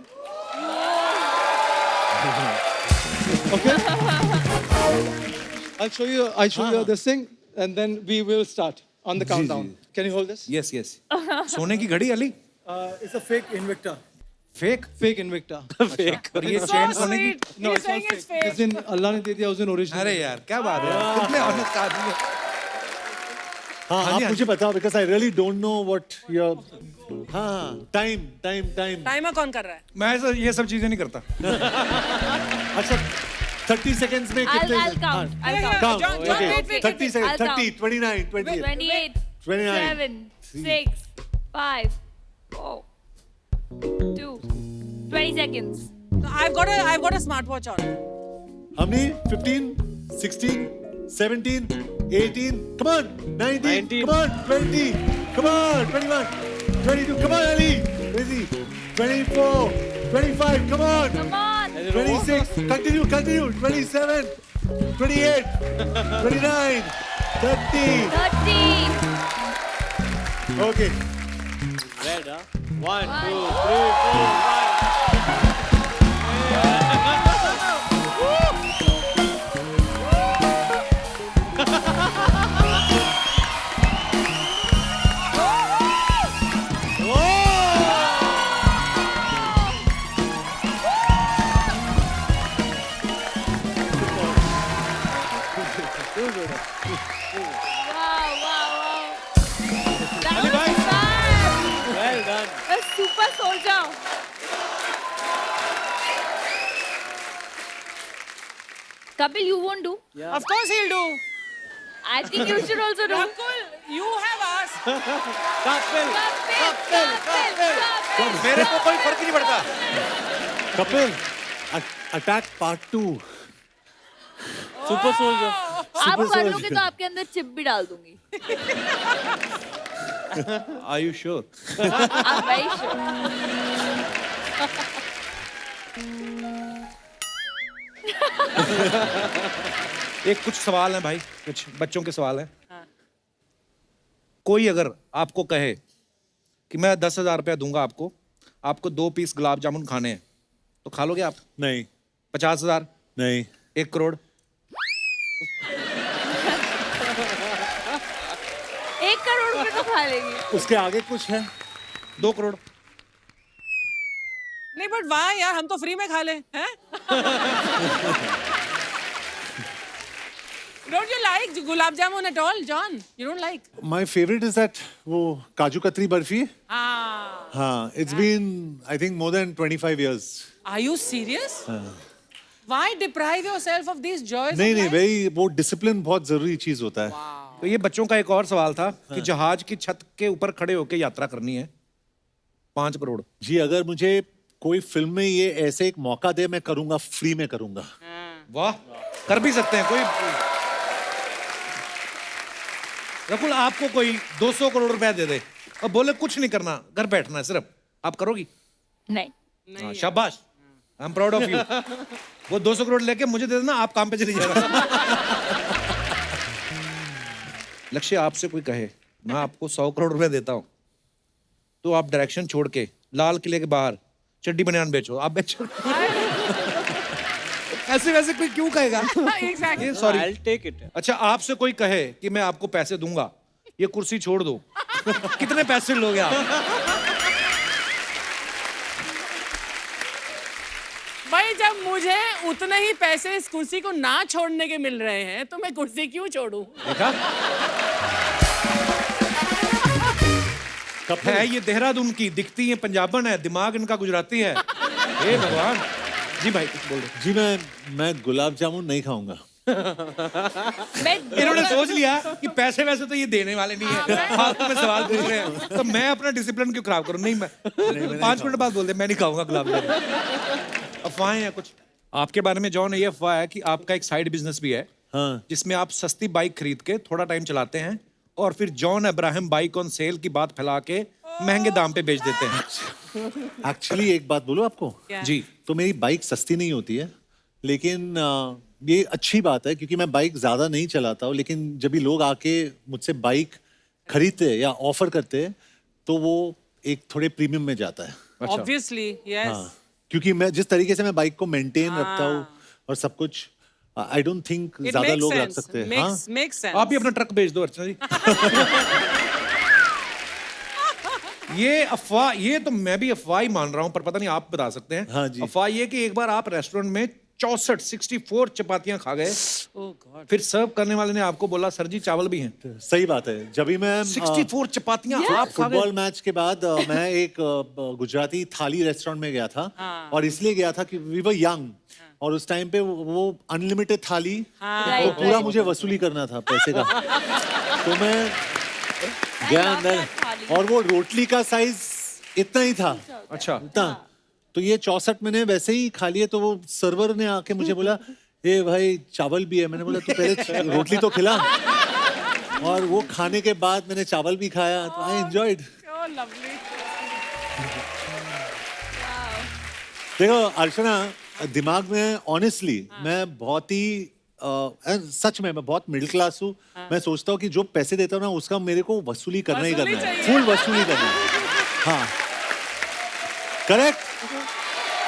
Okay? I'll show you this thing, and then we will start on the countdown. Can you hold this? Yes yes. सोने की घड़ी Ali? It's a fake Invicta. Fake? Fake Invicta. और ये chain सोने की? No, it's not fake. It's in Allah ने दे दिया, उस दिन original. अरे यार क्या बात है, कितने ऑनेस्ट आदमी है। हाँ, आप मुझे बताओ, because I really don't know what your time timer कौन कर रहा है? मैं ये सब चीजें नहीं करता। अच्छा 30 seconds में कितने? I'll count. I'll count. Count. John, Okay. wait. 30 seconds. I'll 30, count. 29, 28. 28, 29, 7, 6, 5, 4, 2, 20 seconds. I've got a smartwatch on. How many? 15, 16, 17, 18. Come on. 19. Come on. 20. Come on, 21, 22. Come on, Ali. Busy. 24, 25. Come on. Come on. 26. Continue. 27, 28, 29, 30. 30. Okay. Red, huh? 1, 2, 3, 4, 5. Wow. That was fab. Well done. A super soldier. Kapil, you won't do. Of course he'll do. I think you should also do. Rakul, you have asked. Kapil. Kapil. मेरे को कोई फर्क नहीं पड़ता। Kapil, attack part 2. Super soldier. आप कर soldier. लोगे तो आपके अंदर चिप भी डाल दूंगी. Are you sure? I'm very sure. एक कुछ सवाल हैं भाई, कुछ बच्चों के सवाल हैं। कोई अगर आपको कहे कि मैं 10,000 रुपया दूंगा आपको 2 पीस गुलाब जामुन खाने हैं, तो खा लोगे आप? नहीं. 50,000, नहीं. 1 करोड़? 1 करोड़ रुपए तो खा लेंगे. उसके आगे कुछ है? 2 करोड़? नहीं बट वाह यार, हम तो फ्री में खा ले हैं? Don't you like gulab jamun at all, John? You don't like? My favorite is that वो काजू कतरी बर्फी. Ah. हाँ, it's been I think more than 25 years. Are you serious? Why deprive yourself of these joys? नहीं of नहीं life? very वो discipline बहुत जरूरी चीज होता है. तो ये बच्चों का एक और सवाल था कि जहाज की छत के ऊपर खड़े होकर यात्रा करनी है, 5 करोड़। जी अगर मुझे कोई फिल्म में ये ऐसे एक मौका दे मैं करूंगा, फ्री में करूंगा. वाह, कर भी सकते हैं कोई। रकुल, आपको कोई 200 करोड़ रुपया दे दे और बोले कुछ नहीं करना, घर बैठना है सिर्फ, आप करोगी? नहीं. हाँ, शाबाश, I am proud of you. वो 200 करोड़ लेके मुझे दे देना, आप काम पे चली जाना। लक्ष्य, आपसे कोई कहे मैं आपको 100 करोड़ रुपया देता हूँ तो आप डायरेक्शन छोड़ के लाल किले के बाहर चड्डी बनियान बेचो, आप बेचो? ऐसे वैसे कोई क्यों कहेगा? Exactly. Sorry. I'll take it. अच्छा, आपसे कोई कहे कि मैं आपको पैसे दूंगा, ये कुर्सी छोड़ दो, कितने पैसे लोगे आप? भाई जब मुझे उतने ही पैसे इस कुर्सी को ना छोड़ने के मिल रहे हैं तो मैं कुर्सी क्यों छोड़ूं? देखा? है ये देहरादून की, दिखती है पंजाबन है, दिमाग इनका गुजराती है। हे भगवान। जी भाई कुछ बोल रहे। जी मैं गुलाब जामुन नहीं खाऊंगा. मैं इन्होंने सोच लिया कि पैसे वैसे तो ये देने वाले नहीं है, फालतू में सवाल पूछ रहे हैं, तो मैं अपना डिसिप्लिन क्यों खराब करूं? नहीं, मैं 5 मिनट बाद बोल दे मैं नहीं खाऊंगा गुलाब जामुन। अफवाहें हैं कुछ आपके बारे में जॉन, ये अफवाह है कि आपका एक साइड बिजनेस भी है, हाँ. जिसमें आप सस्ती बाइक खरीद के थोड़ा टाइम चलाते हैं और फिर John Abraham bike on sale की बात फैला के महंगे दाम पे बेच देते हैं। एक्चुअली एक बात बोलूं आपको? जी। तो मेरी बाइक सस्ती नहीं होती है, लेकिन ये अच्छी बात है क्योंकि मैं बाइक ज्यादा नहीं चलाता हूँ, लेकिन जब भी लोग आके मुझसे बाइक खरीदते हैं या ऑफर करते हैं तो वो एक थोड़े प्रीमियम में जाता है. Obviously, yes. हाँ, क्योंकि मैं जिस तरीके से मैं बाइक को मेंटेन रखता हूँ और सब कुछ, आई डोंट थिंक It ज्यादा makes लोग रख sense. सकते हैं. हाँ? Makes sense. आप भी अपना ट्रक बेच दो अर्चना जी। ये अफवाह, ये तो मैं भी अफवाह ही मान रहा हूं, पर पता नहीं आप बता सकते हैं। हाँ जी। अफवाह ये कि एक बार आप रेस्टोरेंट में 64 चपातियां खा गए, Oh God. फिर सर्व करने वाले ने आपको बोला सर जी चावल भी हैं। सही बात है. जब भी मैं 64 चपातियां आप खा गए। फुटबॉल मैच के बाद मैं एक गुजराती थाली रेस्टोरेंट में गया था, और इसलिए गया था कि वी वर यंग, और उस टाइम पे वो अनलिमिटेड थाली, वो पूरा मुझे वसूली करना था पैसे का. तो मैं गया अंदर और वो रोटली का साइज इतना ही था. अच्छा। इतना. तो ये 64 मैंने वैसे ही खा लिए, तो वो सर्वर ने आके मुझे बोला ए भाई चावल भी है. मैंने बोला तू पहले रोटली तो खिला. और वो खाने के बाद मैंने चावल भी खाया, तो आई एंजॉयड। So lovely. देखो अर्चना, दिमाग में ऑनेस्टली मैं बहुत ही सच में मैं बहुत मिडिल क्लास हूँ। मैं सोचता हूँ कि जो पैसे देता हूँ ना उसका मेरे को वसूली करना ही वसूली करना है, चाहिए। फुल वसूली करना है। हाँ, करेक्ट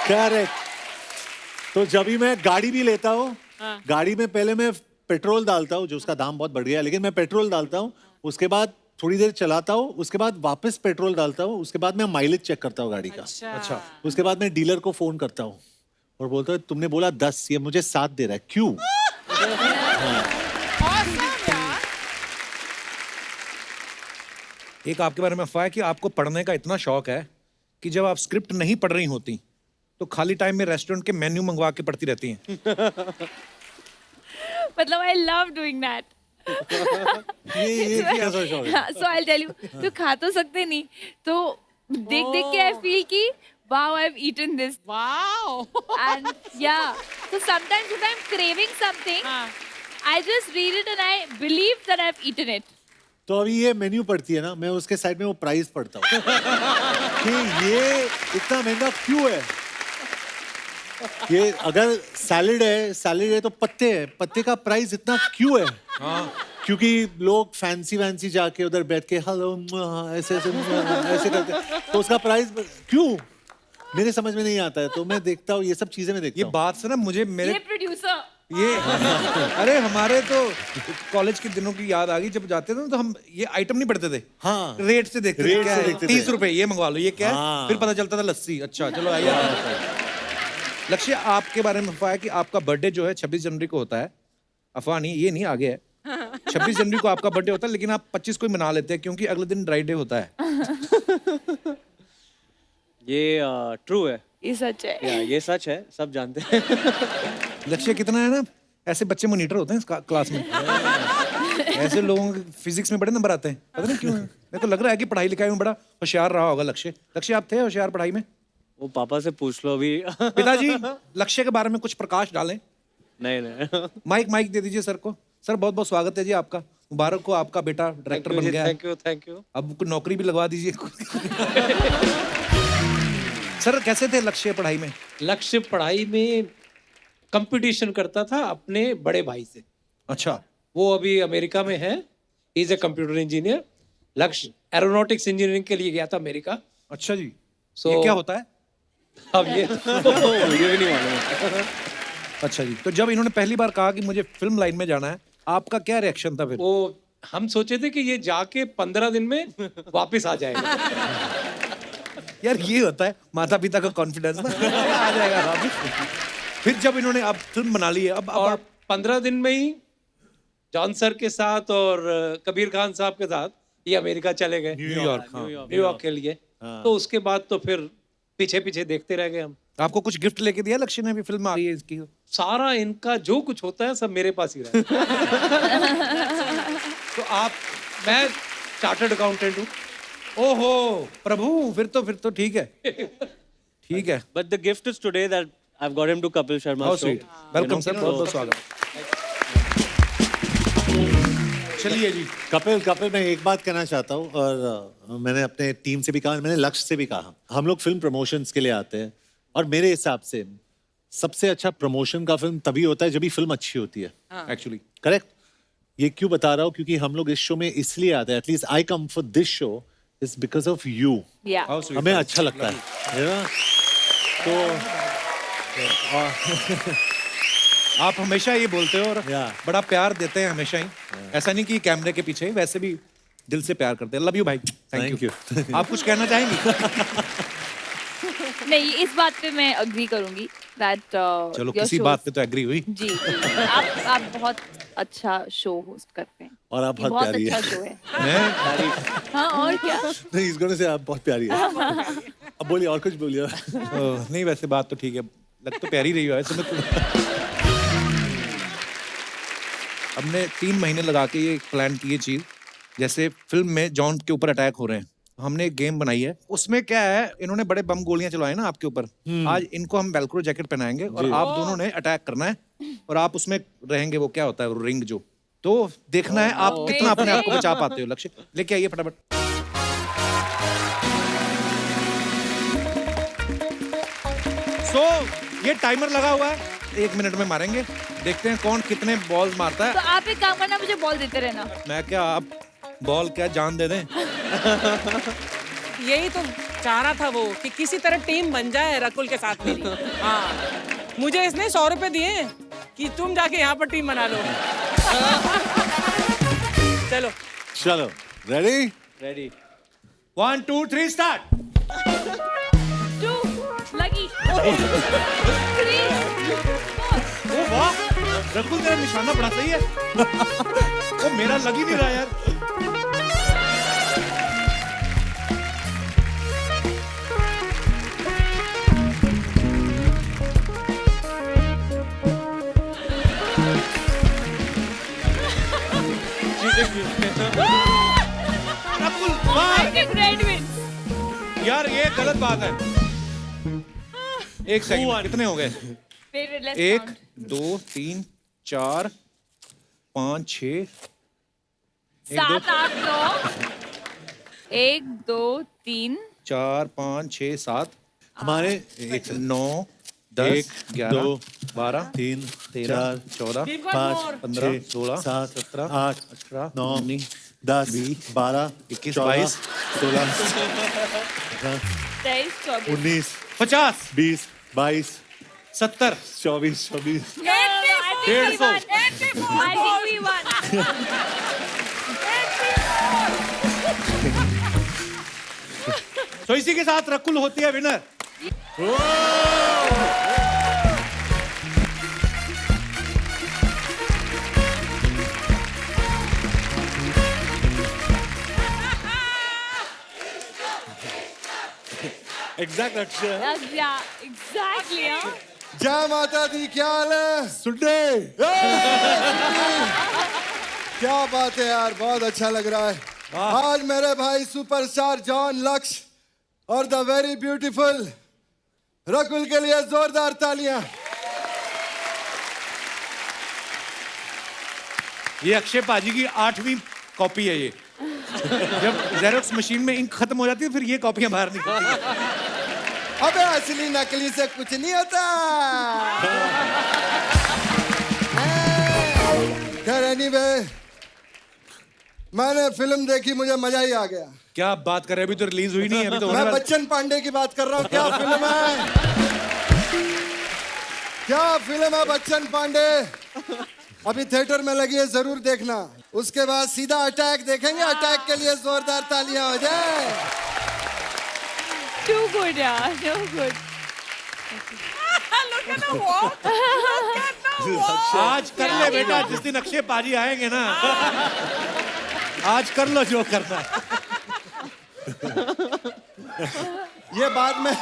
करेक्ट। तो जब भी मैं गाड़ी भी लेता हूँ, गाड़ी में पहले मैं पेट्रोल डालता हूँ, जो उसका दाम बहुत बढ़ गया है, लेकिन मैं पेट्रोल डालता हूँ, उसके बाद थोड़ी देर चलाता हूँ, उसके बाद वापस पेट्रोल डालता हूँ, उसके बाद मैं माइलेज चेक करता हूँ गाड़ी का। अच्छा। उसके बाद मैं डीलर को फोन करता हूँ और बोलता हूँ तुमने बोला 10, ये मुझे 7 दे रहा है, क्यों? एक आपके बारे में अफवाह है कि आपको पढ़ने का इतना शौक है कि जब आप स्क्रिप्ट नहीं पढ़ रही होती तो खाली टाइम में रेस्टोरेंट के मेन्यू मंगवा के पढ़ती रहती हैं। मतलब आई लव डूइंग दैट। ये कैसा शौक है? सो आई टेल यू, तो खा तो सकते नहीं, तो देख देख के आई फील कि wow, I've eaten this. Wow. And yeah, so sometimes if I'm craving something, I just read it and I believe that I've eaten it. तो अभी ये मेन्यू पढ़ती है ना, मैं उसके साइड में वो प्राइस पढ़ता हूँ कि ये इतना महंगा क्यों है। ये अगर सैलेड है तो पत्ते है, पत्ते का प्राइस इतना क्यों है? क्योंकि लोग फैंसी जाके उधर बैठ के हेलो ऐसे करते, तो उसका प्राइस क्यों मेरे समझ में नहीं आता है। तो मैं देखता हूँ, ये सब चीजें मैं देखता ये हूँ। बात से ना मुझे मेरे ये प्रोड्यूसर ये अरे हमारे तो कॉलेज के दिनों की याद आ गई। जब जाते थे ना तो हम ये आइटम नहीं पढ़ते थे, हाँ। रेट से देखते थे, रेट क्या से है? देखते थे। 30 रुपए ये मंगवा लो, ये क्या है? हाँ। फिर पता चलता था लस्सी। अच्छा चलो आइए। लक्ष्य, आपके बारे में अफवाह है कि आपका बर्थडे जो है 26 जनवरी को होता है। अफवाह नहीं, ये नहीं, आगे है। 26 जनवरी को आपका बर्थडे होता है, लेकिन आप 25 को ही मना लेते हैं क्योंकि अगले दिन ड्राई डे होता है। ये ट्रू है, ये सच है। या ये सच है, सब जानते हैं। लक्ष्य कितना है ना, ऐसे बच्चे मॉनिटर होते हैं इस क्लास में। ऐसे लोगों के फिजिक्स में बड़े नंबर आते हैं, पता नहीं क्यों। मेरे को लग रहा है कि पढ़ाई लिखाई में बड़ा होशियार रहा होगा लक्ष्य। लक्ष्य, आप थे होशियार पढ़ाई में? वो पापा से पूछ लो अभी। पिताजी, लक्ष्य के बारे में कुछ प्रकाश डालें। नहीं माइक दे दीजिए सर को। सर बहुत बहुत स्वागत है जी आपका, मुबारक हो, आपका बेटा डायरेक्टर बन गया है। Thank you. अब कोई नौकरी भी लगवा दीजिए। सर कैसे थे लक्ष्य पढ़ाई में? लक्ष्य पढ़ाई में कंपटीशन करता था अपने बड़े भाई से। अच्छा, वो अभी अमेरिका में है, इज ए कंप्यूटर इंजीनियर। लक्ष्य एरोनॉटिक्स इंजीनियरिंग के लिए गया था अमेरिका। अच्छा जी। So- ये क्या होता है? अब ये मुझे भी नहीं मालूम। अच्छा जी। तो जब इन्होंने पहली बार कहा कि मुझे फिल्म लाइन में जाना है, आपका क्या रिएक्शन था फिर? वो हम सोचे थे कि ये जाके 15 दिन में वापस आ जाएगा। यार ये होता है माता पिता का कॉन्फिडेंस ना, आ जाएगा वापस। फिर जब इन्होंने अब फिल्म बना ली है, अब और आप 15 दिन में ही जॉन सर के साथ और कबीर खान साहब के साथ ये अमेरिका चले गए, न्यूयॉर्क। हाँ। न्यूयॉर्क के लिए। तो उसके बाद तो फिर पीछे पीछे देखते रह गए हम। आपको कुछ गिफ्ट लेके दिया लक्ष्य ने? भी फिल्म आ गई है इसकी। सारा इनका जो कुछ होता है सब मेरे पास ही रहता है। तो मैं चार्टर्ड अकाउंटेंट हूँ। ओहो प्रभु, फिर तो ठीक है। ठीक है। But the gift is today that I've got him to Kapil Sharma How show. sweet. Welcome sir, बहुत बहुत स्वागत। चलिए जी। कपिल, मैं एक बात कहना चाहता हूँ, और मैंने अपने टीम से भी कहा, मैंने लक्ष्य से भी कहा, हम लोग फिल्म प्रमोशंस के लिए आते हैं, और मेरे हिसाब से सबसे अच्छा प्रमोशन का फिल्म तभी होता है जब भी फिल्म अच्छी होती है। Actually correct. ये क्यों बता रहा हूँ? क्योंकि हम लोग इस शो में इसलिए आते हैं, at least I come for this show is because of you. या हमें अच्छा लगता है ना? तो आप हमेशा ये बोलते हो और Yeah. बड़ा प्यार देते हैं हमेशा ही। ऐसा नहीं कि कैमरे के पीछे ही, वैसे भी दिल से प्यार करते हैं। लव यू भाई। Thank Thank you. you. आप कुछ कहना चाहेंगी? नहीं, इस बात पे मैं अग्री करूंगी दैट चलो किसी बात पे तो एग्री हुई। जी आप बहुत अच्छा शो होस्ट करते हैं और आप ये बहुत बहुत प्यारी अच्छा है। शो है। मैं हाँ, और क्या? नहीं, इस गोने से आप बहुत प्यारी है। अब बोलिए, और कुछ बोलिए। नहीं, वैसे बात तो ठीक है, लग तो प्यारी रही है वैसे। मैं हमने 3 महीने लगा के ये प्लान की ये चीज, जैसे फिल्म में जॉन के ऊपर अटैक हो रहे हैं, हमने एक गेम बनाई है। उसमें क्या है, इन्होंने बड़े बम गोलियां चलवाए ना आपके ऊपर। आज इनको हम वेलक्रो जैकेट पहनाएंगे और आप दोनों ने अटैक करना है, और आप उसमें रहेंगे, वो क्या होता है, वो रिंग जो तो देखना है आप कितना अपने आप को बचा पाते हो। लक्ष्य लेके आइए फटाफट। सो ये टाइमर लगा हुआ है, 1 मिनट में मारेंगे। देखते हैं कौन कितने बॉल्स मारता तो है। आप एक काम करना, मुझे बॉल देते रहना। मैं क्या, आप बॉल क्या जान दे दें? यही तो चाह रहा था वो कि किसी तरह टीम बन जाए रकुल के साथ मेरी। हाँ, मुझे इसने 100 रुपए दिए कि तुम जाके यहाँ पर टीम बना लो। चलो चलो, रेडी? रेडी। 1 2 3 स्टार्ट। 2 लगी 3 4। ओ वाह, रकुल तेरा निशाना बड़ा सही है। ओ मेरा लग ही नहीं रहा यार। रकुल वाह ग्रेट विन। यार, ये गलत बात है। 1 सेकंड, कितने हो गए? 1 2 3 4 5 6 7 8 9 1 2 3 4 5 6 7 हमारे 9 10 11 12 3 13 14 We've got 5 more. 15 16 7 17 8 18 9 19 10 12 21 22 16 23 24 19 50 20 22 70 24 24 150 I think we won. तो इसी के साथ रकुल होती है winner. Exact Akshay Yeah, exactly. Huh? जय माता दी, क्या हाल है? सुनने क्या बात है यार, बहुत अच्छा लग रहा है। आज मेरे भाई सुपरस्टार जॉन लक्ष्य और द वेरी ब्यूटीफुल रकुल के लिए जोरदार तालियां। ये अक्षय पाजी की 8वीं कॉपी है ये। जब जेरोक्स मशीन में इंक खत्म हो जाती है फिर ये कॉपियां बाहर निकलती है। अबे असली नकली से कुछ नहीं होता। खैर एनीवे, मैंने फिल्म देखी, मुझे मजा ही आ गया। क्या आप बात कर रहे हैं? अभी तो रिलीज हुई नहीं है। अभी तो होने मैं वाला- बच्चन पांडे की बात कर रहा हूँ। क्या फिल्म है, क्या फिल्म है बच्चन पांडे। अभी थिएटर में लगी है, जरूर देखना। उसके बाद सीधा अटैक देखेंगे। अटैक के लिए जोरदार तालियां हो जाए। Too good, yeah. No good. Look at the walk. Look at the walk. आज कर ले बेटा, जिस दिन अक्षय पाजी आएंगे ना, आज कर लो जो करना है। ये बाद में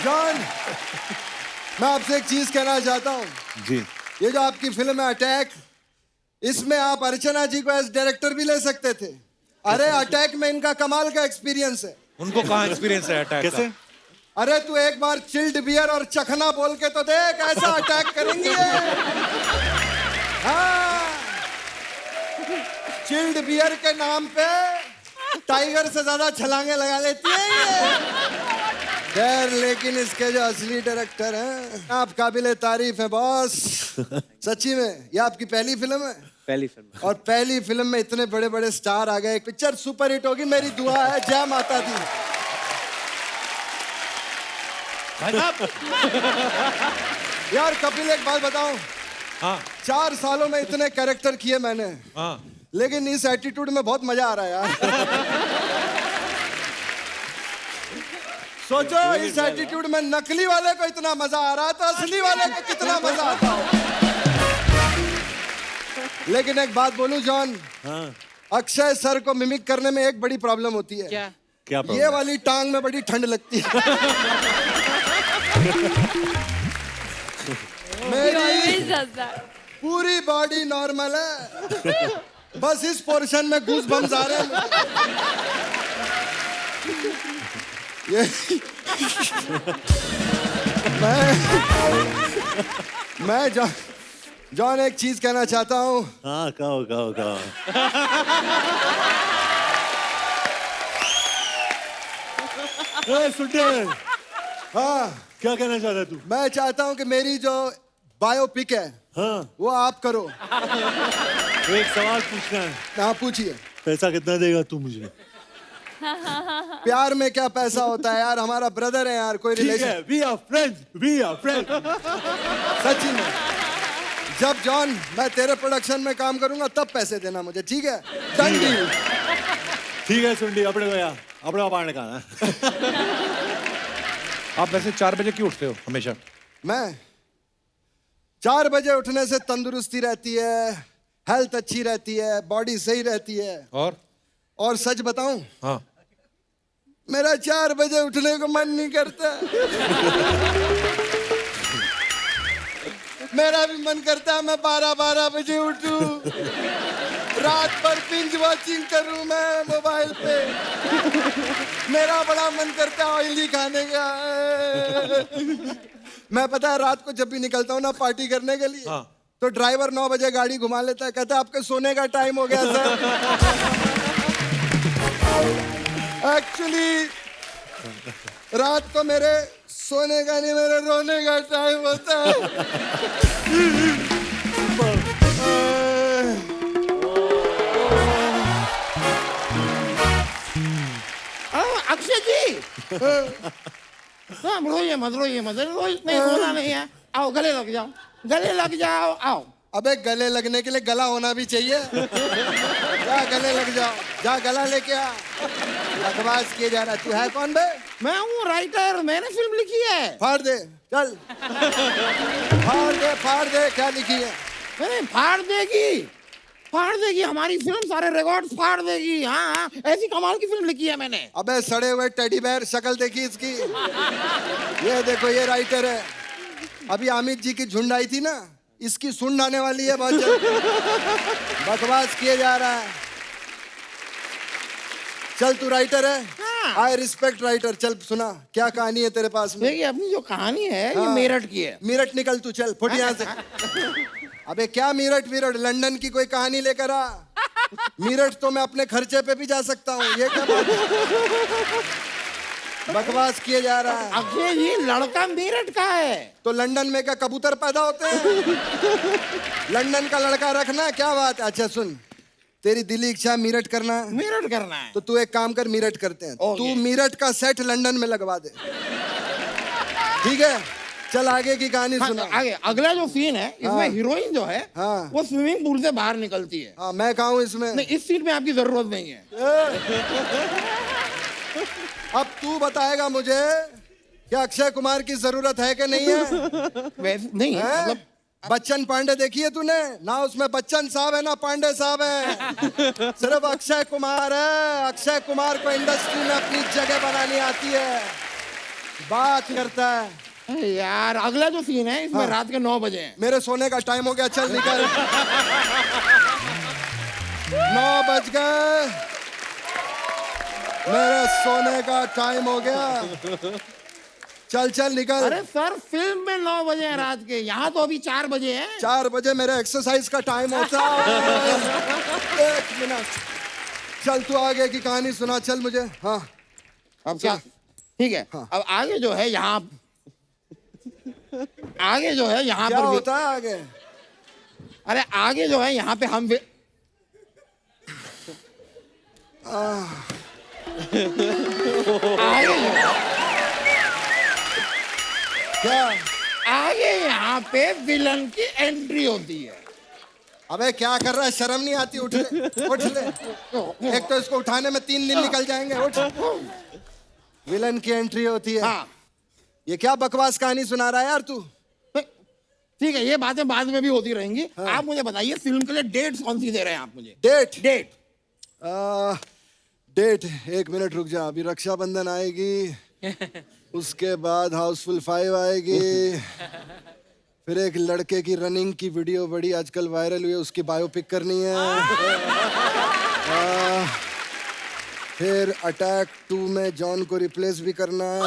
जॉन, मैं आपसे एक चीज कहना चाहता हूँ। जी ये जो आपकी फिल्म है अटैक, इसमें आप अर्चना जी को एज डायरेक्टर भी ले सकते थे। अरे अटैक में इनका कमाल का एक्सपीरियंस है। उनको कहाँ एक्सपीरियंस है अटैक कैसे? का? अरे तू एक बार चिल्ड बियर और चखना बोल के तो देख, ऐसा अटैक करेंगी ये। हाँ, चिल्ड बियर के नाम पे टाइगर से ज्यादा छलांगे लगा लेती है ये। खैर, लेकिन इसके जो असली डायरेक्टर हैं, आप काबिले तारीफ हैं बॉस। सच्ची में ये आपकी पहली फिल्म है? पहली फिल्म। और पहली फिल्म में इतने बड़े बड़े स्टार आ गए, पिक्चर सुपर हिट होगी, मेरी दुआ है। जय माता दी। भाई साहब, यार कपिल, एक बात बताऊं, हाँ 4 सालों में इतने कैरेक्टर किए मैंने, हाँ, लेकिन इस एटीट्यूड में बहुत मजा आ रहा है यार। सोचो, इस एटीट्यूड में नकली वाले को इतना मजा आ रहा है तो असली वाले को कितना मजा आता हो। लेकिन एक बात बोलूं जॉन, अक्षय सर को मिमिक करने में एक बड़ी प्रॉब्लम होती है। क्या? क्या ये प्रॉब्लम? वाली टांग में बड़ी ठंड लगती है। He मेरी always does that. पूरी बॉडी नॉर्मल है, बस इस पोर्शन में गूज बम्स आ रहे हैं। ये मैं जॉन एक चीज कहना चाहता हूँ। हाँ कहो कहो कहो। सुनते हाँ क्या कहना चाहता है तू? मैं चाहता हूँ कि मेरी जो बायोपिक है हाँ वो आप करो। एक सवाल पूछना है। हाँ पूछिए। पैसा कितना देगा तू मुझे? प्यार में क्या पैसा होता है यार, हमारा ब्रदर है यार, कोई ठीक रिलेशन। है, we are friends, we are friends। सच्ची में जब जॉन मैं तेरे प्रोडक्शन में काम करूंगा तब पैसे देना मुझे, ठीक है? Done deal. ठीक है सुंडी, अपने को यार अपने को पाने का ना। आप वैसे 4 बजे क्यों उठते हो हमेशा? मैं 4 बजे उठने से तंदुरुस्ती रहती है, हेल्थ अच्छी रहती है, बॉडी सही रहती है। और सच बताऊं, हाँ मेरा 4 बजे उठने को मन नहीं करता। मेरा भी मन करता है मैं 12-12 बजे उठूं, रात भर बिंज वॉचिंग करूं मैं मोबाइल पे। मेरा बड़ा मन करता है ऑयली खाने का। मैं पता है रात को जब भी निकलता हूँ ना पार्टी करने के लिए, तो ड्राइवर 9 बजे गाड़ी घुमा लेता है, कहता है आपके सोने का टाइम हो गया सर। एक्चुअली रात को मेरे सोने का नहीं, मेरे रोने का टाइम होता है। अक्षय जी हाँ रोइए मत नहीं, रोना नहीं है। आओ गले लग जाओ, गले लग जाओ, आओ। अबे गले लगने के लिए गला होना भी चाहिए। जा गले लग जाओ, जा गला लेके आ। बकवास किए जा रहा है। तू है कौन बे? मैं हूँ राइटर, मैंने फिल्म लिखी है। फाड़ दे चल। फाड़ दे क्या लिखी है? नहीं फाड़ देगी हमारी फिल्म, सारे रिकॉर्ड्स फाड़ देगी। हाँ ऐसी कमाल की फिल्म लिखी है मैंने। अबे सड़े हुए टेडी बेयर, शक्ल देखी इसकी। ये देखो ये राइटर है। अभी अमित जी की झुंड आई थी ना, इसकी सुंड आने वाली है बहुत जल्द। बकवास किए जा रहा है। चल तू राइटर है? I respect writer. चल सुना क्या कहानी है तेरे पास में? देखिए अपनी जो कहानी है ये मेरठ की है। मेरठ निकल तू, चल फुट यहाँ से। अबे क्या मेरठ लंदन की कोई कहानी लेकर आ। मेरठ तो मैं अपने खर्चे पे भी जा सकता हूँ। ये क्या बात है? बकवास किए जा रहा है। अक्षय जी लड़का मेरठ का है तो लंदन में क्या कबूतर पैदा होते हैं? लंदन का लड़का रखना क्या बात है? अच्छा सुन, तेरी दिली इच्छा मेरठ करना है? मेरठ करना है तो तू एक काम कर, मेरठ करते हैं। तू मेरठ का सेट लंदन में लगवा दे, ठीक है? चल आगे की कहानी सुना। आगे अगला जो सीन है इसमें हीरोइन जो है वो स्विमिंग पूल से बाहर निकलती है। हाँ मैं कहा हूँ इसमें? नहीं इस सीन में आपकी जरूरत नहीं है। अब तू बताएगा मुझे क्या अक्षय कुमार की जरूरत है कि नहीं है? वैसे नहीं है, मतलब बच्चन पांडे देखी है तूने ना? उसमें बच्चन साहब है ना पांडे साहब है। सिर्फ अक्षय कुमार है। अक्षय कुमार को इंडस्ट्री में अपनी जगह बनानी आती है। बात करता है यार। अगला जो सीन है इसमें रात के 9 बजे है। मेरे सोने का टाइम हो गया, चल निकल। 9 बज गए, मेरे सोने का टाइम हो गया। चल निकल। अरे सर फिल्म में 9 बजे है रात के, यहाँ तो अभी 4 बजे है। 4 बजे मेरे एक्सरसाइज का टाइम होता है। 1 मिनट। चल तू आगे की कहानी सुना, चल मुझे। हाँ अब क्या? ठीक है अब आगे जो है यहाँ क्या पर होता है आगे? अरे आगे जो है यहाँ पे हम क्या आगे यहाँ पे विलन की एंट्री होती है। अबे क्या कर रहा है? शर्म नहीं आती? उठ ले। एक तो इसको उठाने में 3 दिन निकल जाएंगे। उठ। विलन की एंट्री होती है। ये क्या बकवास कहानी सुना रहा है यार तू? ठीक है ये बातें बाद में भी होती रहेंगी। आप मुझे बताइए फिल्म के लिए डेट कौन सी दे रहे हैं आप मुझे? डेट 1 मिनट रुक जा। अभी रक्षाबंधन आएगी, उसके बाद हाउसफुल 5 आएगी, फिर एक लड़के की रनिंग की वीडियो बड़ी आजकल वायरल हुई है, उसकी बायोपिक करनी है। फिर अटैक 2 में जॉन को रिप्लेस भी करना है।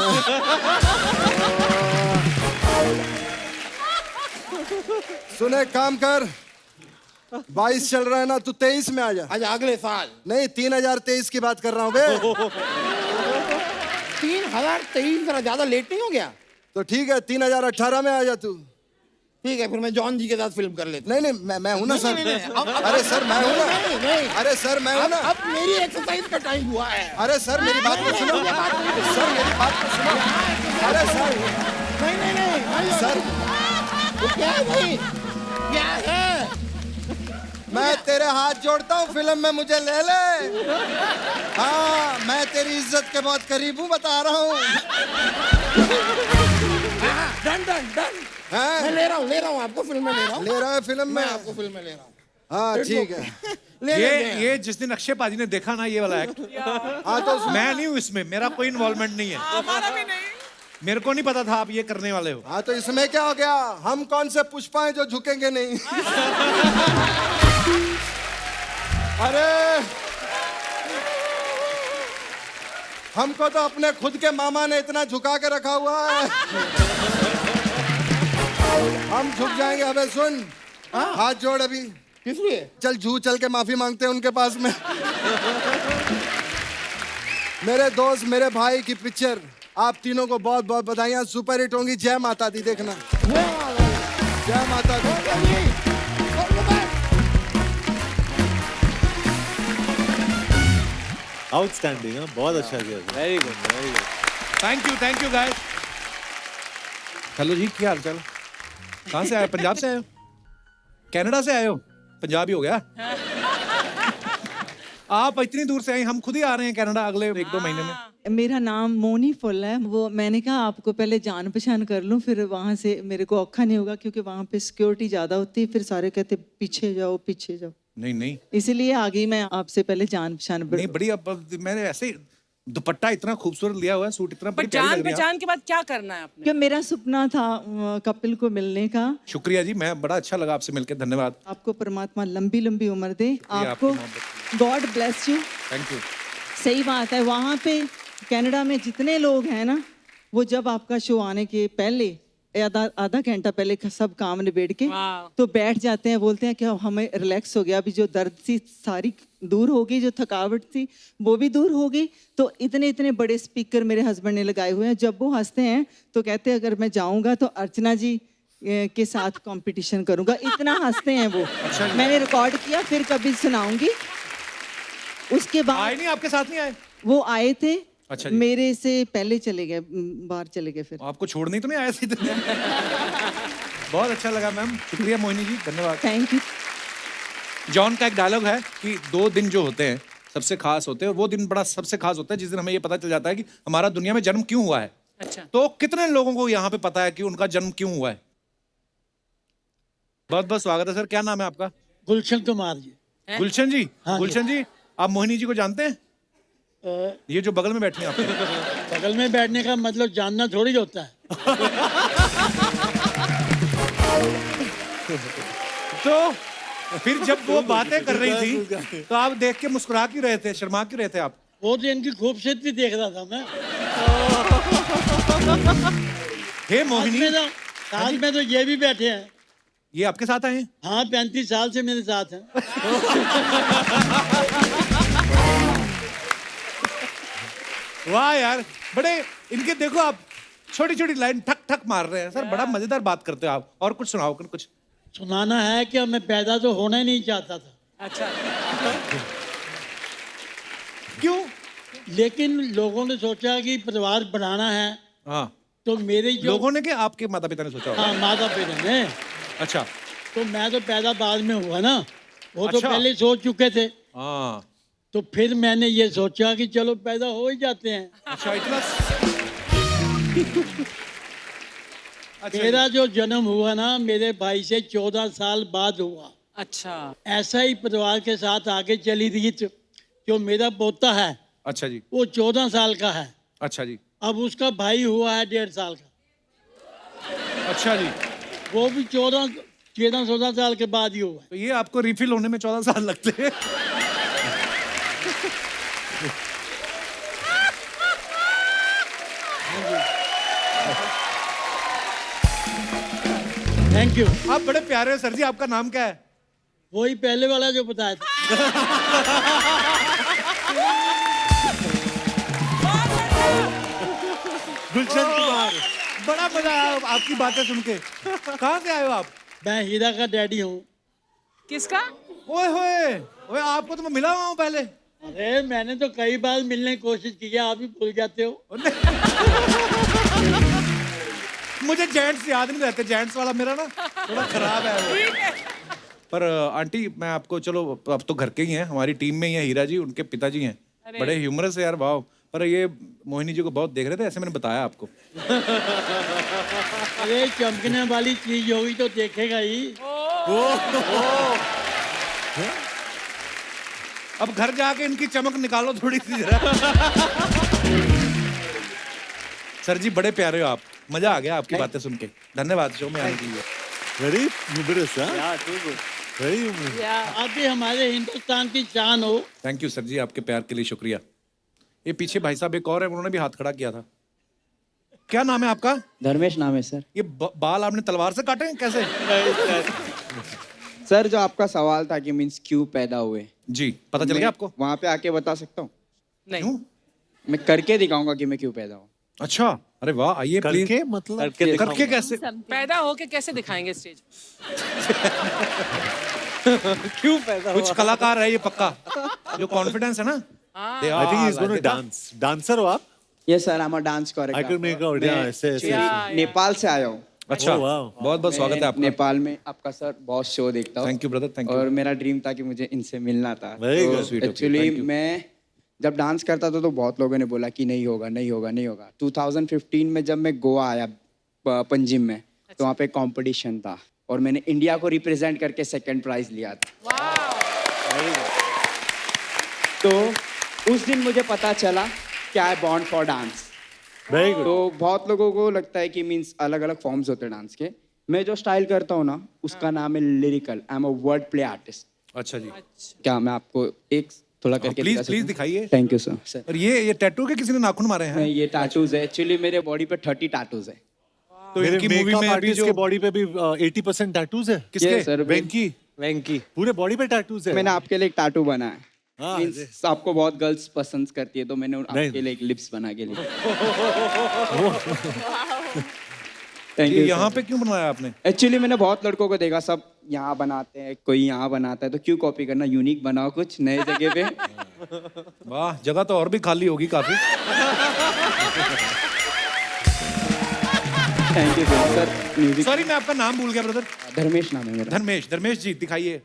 सुन एक काम कर, 22 चल रहा है ना, तू 23 में आ जा। अच्छा अगले साल नहीं 3023 की बात कर रहा हूँ बे। 3023 जरा ज्यादा लेट नहीं हो गया? तो ठीक है 3018 में आ जा तू। ठीक है फिर मैं जॉन जी के साथ फिल्म कर लेता नहीं नहीं मैं हूं ना सर। अरे सर मैं हूं ना। नहीं अरे सर मैं हूं ना। अब मेरी एक्सरसाइज का टाइम हुआ है। अरे सर मेरी बात तो सुनो। सर मेरी बात तो सुनो। अरे सर नहीं सर वो क्या है भाई, क्या है? मैं तेरे हाथ जोड़ता हूँ, फिल्म में मुझे ले ले। हाँ मैं तेरी इज्जत के बहुत करीब हूँ, बता रहा हूँ। Done done done. हाँ? मैं ले रहा हूँ आपको फिल्म में ले रहा हूँ। ले रहा है फिल्म में? मैं आपको फिल्म में ले रहा हूँ। हाँ ठीक है। ले लेते हैं। ये जिस दिन अक्षय पाजी ने देखा ना ये वाला एक्ट, हाँ तो मैं नहीं हूँ इसमें, मेरा कोई इन्वॉल्वमेंट नहीं है। हमारा भी नहीं। मेरे को नहीं पता था आप ये करने वाले हो। हाँ तो इसमें क्या हो गया, हम कौन से पुष्पा हैं जो झुकेंगे नहीं। अरे हमको तो अपने खुद के मामा ने इतना झुका के रखा हुआ है, हम झुक जाएंगे। अबे सुन, हाथ जोड़ अभी। किस लिए? चल जू चल के माफी मांगते हैं उनके पास में। मेरे दोस्त मेरे भाई की पिक्चर आप तीनों को बहुत बहुत बधाइयां, सुपर हिट होंगी। जय माता दी देखना। जय माता दी। आउटस्टैंडिंग, बहुत अच्छा किया। Very good very good. Thank you guys. Hello जी, क्या हाल चाल? कहाँ से आए? पंजाब से आए हो? कनाडा से आए हो? पंजाब ही हो गया। आप इतनी दूर से आए, हम खुद ही आ रहे हैं कनाडा अगले 1-2 महीने में। मेरा नाम मोनी फुल है। वो मैंने कहा आपको पहले जान पहचान कर लूं, फिर वहाँ से मेरे को औखा नहीं होगा, क्योंकि वहाँ पे सिक्योरिटी ज़्यादा होती है, फिर सारे कहते पीछे जाओ पीछे जाओ। नहीं इसलिए आ गई मैं आपसे पहले जान पहचान। नहीं बड़ी, अब मैंने ऐसे दुपट्टा इतना खूबसूरत लिया हुआ है, सूट इतना पर बड़ी प्यारी जान लग रही है। पहचान के बाद क्या करना है आपने? कि मेरा सपना था कपिल को मिलने का। शुक्रिया जी, मैं बड़ा अच्छा लगा आपसे मिलकर, धन्यवाद। आपको परमात्मा लंबी लंबी उम्र दे, आपकी आपको मोहब्बत। God bless you. Thank you. सही बात है, वहाँ पे कनाडा में जितने लोग हैं ना, वो जब आपका शो आने के पहले आधा घंटा पहले सब काम निबेड़ के तो बैठ जाते हैं, बोलते हैं कि हमें रिलैक्स हो गया, अभी जो दर्द थी सारी दूर हो गई, जो थकावट थी वो भी दूर हो गई। तो इतने इतने बड़े स्पीकर मेरे हस्बैंड ने लगाए हुए हैं, जब वो हंसते हैं तो कहते हैं अगर मैं जाऊंगा तो अर्चना जी के साथ कंपटीशन करूंगा, इतना हंसते हैं वो। मैंने रिकॉर्ड किया, फिर कभी सुनाऊंगी। उसके बाद आए नहीं, आपके साथ नहीं आए? वो आए थे। अच्छा जी। मेरे से पहले चले गए, बाहर चले गए। फिर आपको छोड़ने तो नहीं आया थे? बहुत अच्छा लगा मैम, शुक्रिया मोहिनी जी, धन्यवाद। Thank you. जॉन का एक डायलॉग है कि 2 दिन जो होते हैं सबसे खास होते हैं, और वो दिन बड़ा सबसे खास होता है जिस दिन हमें ये पता चल जाता है कि हमारा दुनिया में जन्म क्यों हुआ है। अच्छा, तो कितने लोगों को यहाँ पे पता है कि उनका जन्म क्यों हुआ है? बहुत बहुत स्वागत है सर, क्या नाम है आपका? गुलशन कुमार जी। गुलशन जी? हाँ, गुलशन जी, आप मोहिनी जी को जानते हैं? ये जो बगल में बैठी हैं आप। बगल में बैठने का मतलब जानना थोड़ी होता है। तो फिर जब वो बातें कर रही थी तो आप देख के मुस्कुरा क्यों रहे थे, शर्मा क्यों रहे थे आप? वो तो इनकी खूबसूरती देख रहा था मैं। हे मोहिनी, साथ में तो ये भी बैठे हैं। ये आपके साथ आए हैं? हाँ, 35 साल से मेरे साथ हैं। वाह यार, बड़े इनके देखो आप छोटी छोटी लाइन ठक ठक मार रहे हैं सर, बड़ा मजेदार बात करते हो आप। और कुछ सुनाओ, कुछ सुनाना है कि मैं पैदा तो होना ही नहीं चाहता था। अच्छा, क्यों? लेकिन लोगों ने सोचा कि परिवार बढ़ाना है। हाँ, तो मेरे जो लोगों ने, कि आपके माता पिता ने सोचा होगा? हाँ, माता पिता ने। अच्छा, तो मैं तो पैदा बाद में हुआ ना, वो तो अच्छा। पहले ही सोच चुके थे। हाँ, तो फिर मैंने ये सोचा कि चलो पैदा हो ही जाते हैं। अच्छा, इतना अच्छा, मेरा जो जन्म हुआ ना, मेरे भाई से 14 साल बाद हुआ। अच्छा, ऐसा ही परिवार के साथ आगे चली रीत। जो मेरा पोता है, अच्छा जी, वो 14 साल का है। अच्छा जी, अब उसका भाई हुआ है 1.5 साल का। अच्छा जी। वो भी 14-14 साल के बाद ही हुआ है। तो ये आपको रिफिल होने में 14 साल लगते हैं। Thank you. आप बड़े प्यारे हो सर जी, आपका नाम क्या है? वही पहले वाला जो बताया था। गुलशन कुमार। बड़ा मजा आया आपकी बातें सुन के। कहाँ से आए हो आप? मैं हीरा का डैडी हूँ। किसका? ओए होए, ओए आपको तो मैं मिला हुआ हूँ पहले। अरे मैंने तो कई बार मिलने की कोशिश की है, आप ही भूल जाते हो। मुझे जेंट्स याद नहीं रहते, जेंट्स वाला मेरा ना थोड़ा खराब है वो। पर आंटी मैं आपको, चलो अब तो घर के ही हैं, हमारी टीम में ही है हीरा जी, उनके पिताजी हैं, बड़े ह्यूमरस है यार, वाह। पर ये मोहिनी जी को बहुत देख रहे थे, ऐसे मैंने बताया आपको। अरे चमकने वाली चीज होगी तो देखेगा ही। अब घर जाके इनकी चमक निकालो थोड़ी सी जरा। सर जी बड़े प्यारे हो आप, मजा आ गया आपकी बातें सुन के। धन्यवाद शो में आने के लिए। Very humorous, very humorous. आप भी हमारे हिंदुस्तान की शान हो। थैंक यू सर जी, आपके प्यार के लिए शुक्रिया। ये पीछे भाई साहब एक और है, उन्होंने भी हाथ खड़ा किया था। क्या नाम है आपका? धर्मेश नाम है सर। ये बाल आपने तलवार से काटे हैं कैसे? सर जो आपका सवाल था कि मीन्स क्यों पैदा हुए, जी पता चल गया आपको? वहाँ पे आके बता सकता हूँ? नहीं, मैं करके दिखाऊंगा कि मैं क्यों पैदा हूँ। अच्छा, अरे वाह, आइए प्लीज। करके मतलब करके कैसे? पैदा होके कैसे दिखाएंगे स्टेज? क्यों पैदा कुछ कलाकार है ये पक्का, जो कॉन्फिडेंस है ना। I think he is gonna dance. Dancer हो आप? Yes sir, I am a dance I can choreographer. Make out, या ऐसे ऐसे। नेपाल से आया हूँ। अच्छा, Oh, wow. बहुत बहुत स्वागत है आपका। नेपाल में आपका सर बहुत शो देखता हूँ। Thank you brother, thank you. और मेरा ड्रीम था कि मुझे इनसे मिलना था। Very good, sweet of you, actually thank you. मैं जब डांस करता था तो बहुत लोगों ने बोला कि नहीं होगा नहीं होगा नहीं होगा। 2015 में जब मैं गोवा आया पंजिम में, तो वहाँ पे कंपटीशन था और मैंने इंडिया को रिप्रेजेंट करके सेकंड प्राइज लिया था। तो उस दिन मुझे पता चला क्या है bond for dance. Very good. तो बहुत लोगों को लगता है कि मीन्स अलग अलग फॉर्म्स होते हैं डांस के। मैं जो स्टाइल करता हूँ ना, उसका नाम है lyrical. I am a word play artist. अच्छा जी, क्या मैं आपको एक थोड़ा करके प्लीज प्लीज दिखाइए। Thank you sir. और ये टैटू के किसी ने नाखून मारे हैं? ये टैटूज है। एक्चुअली मेरे बॉडी पे 30 टैटूज है। तो मेरे इनकी मूवी मेकअप में अभी आर्टिस्ट जो के बॉडी पे भी 80% टैटूज है। किसके? सर वेंकी, वेंकी पूरे बॉडी पे टैटूज है। मैंने आपके लिए एक टैटू बनाया है। हाँ, मीन्स आपको बहुत गर्ल्स पसंद करती है तो मैंने आपके लिए एक लिप्स बना के लिए। थैंक ये यू। यहाँ पे क्यों बनवाया आपने? एक्चुअली मैंने बहुत लड़कों को देखा, सब यहाँ बनाते हैं, कोई यहाँ बनाता है, तो क्यों कॉपी करना, यूनिक बनाओ कुछ नए जगह पे। वाह, जगह तो और भी खाली होगी काफी। Thank you sir. Music sorry मैं आपका नाम भूल गया ब्रदर। धर्मेश नाम है मेरा। धर्मेश, धर्मेश जी दिखाइए।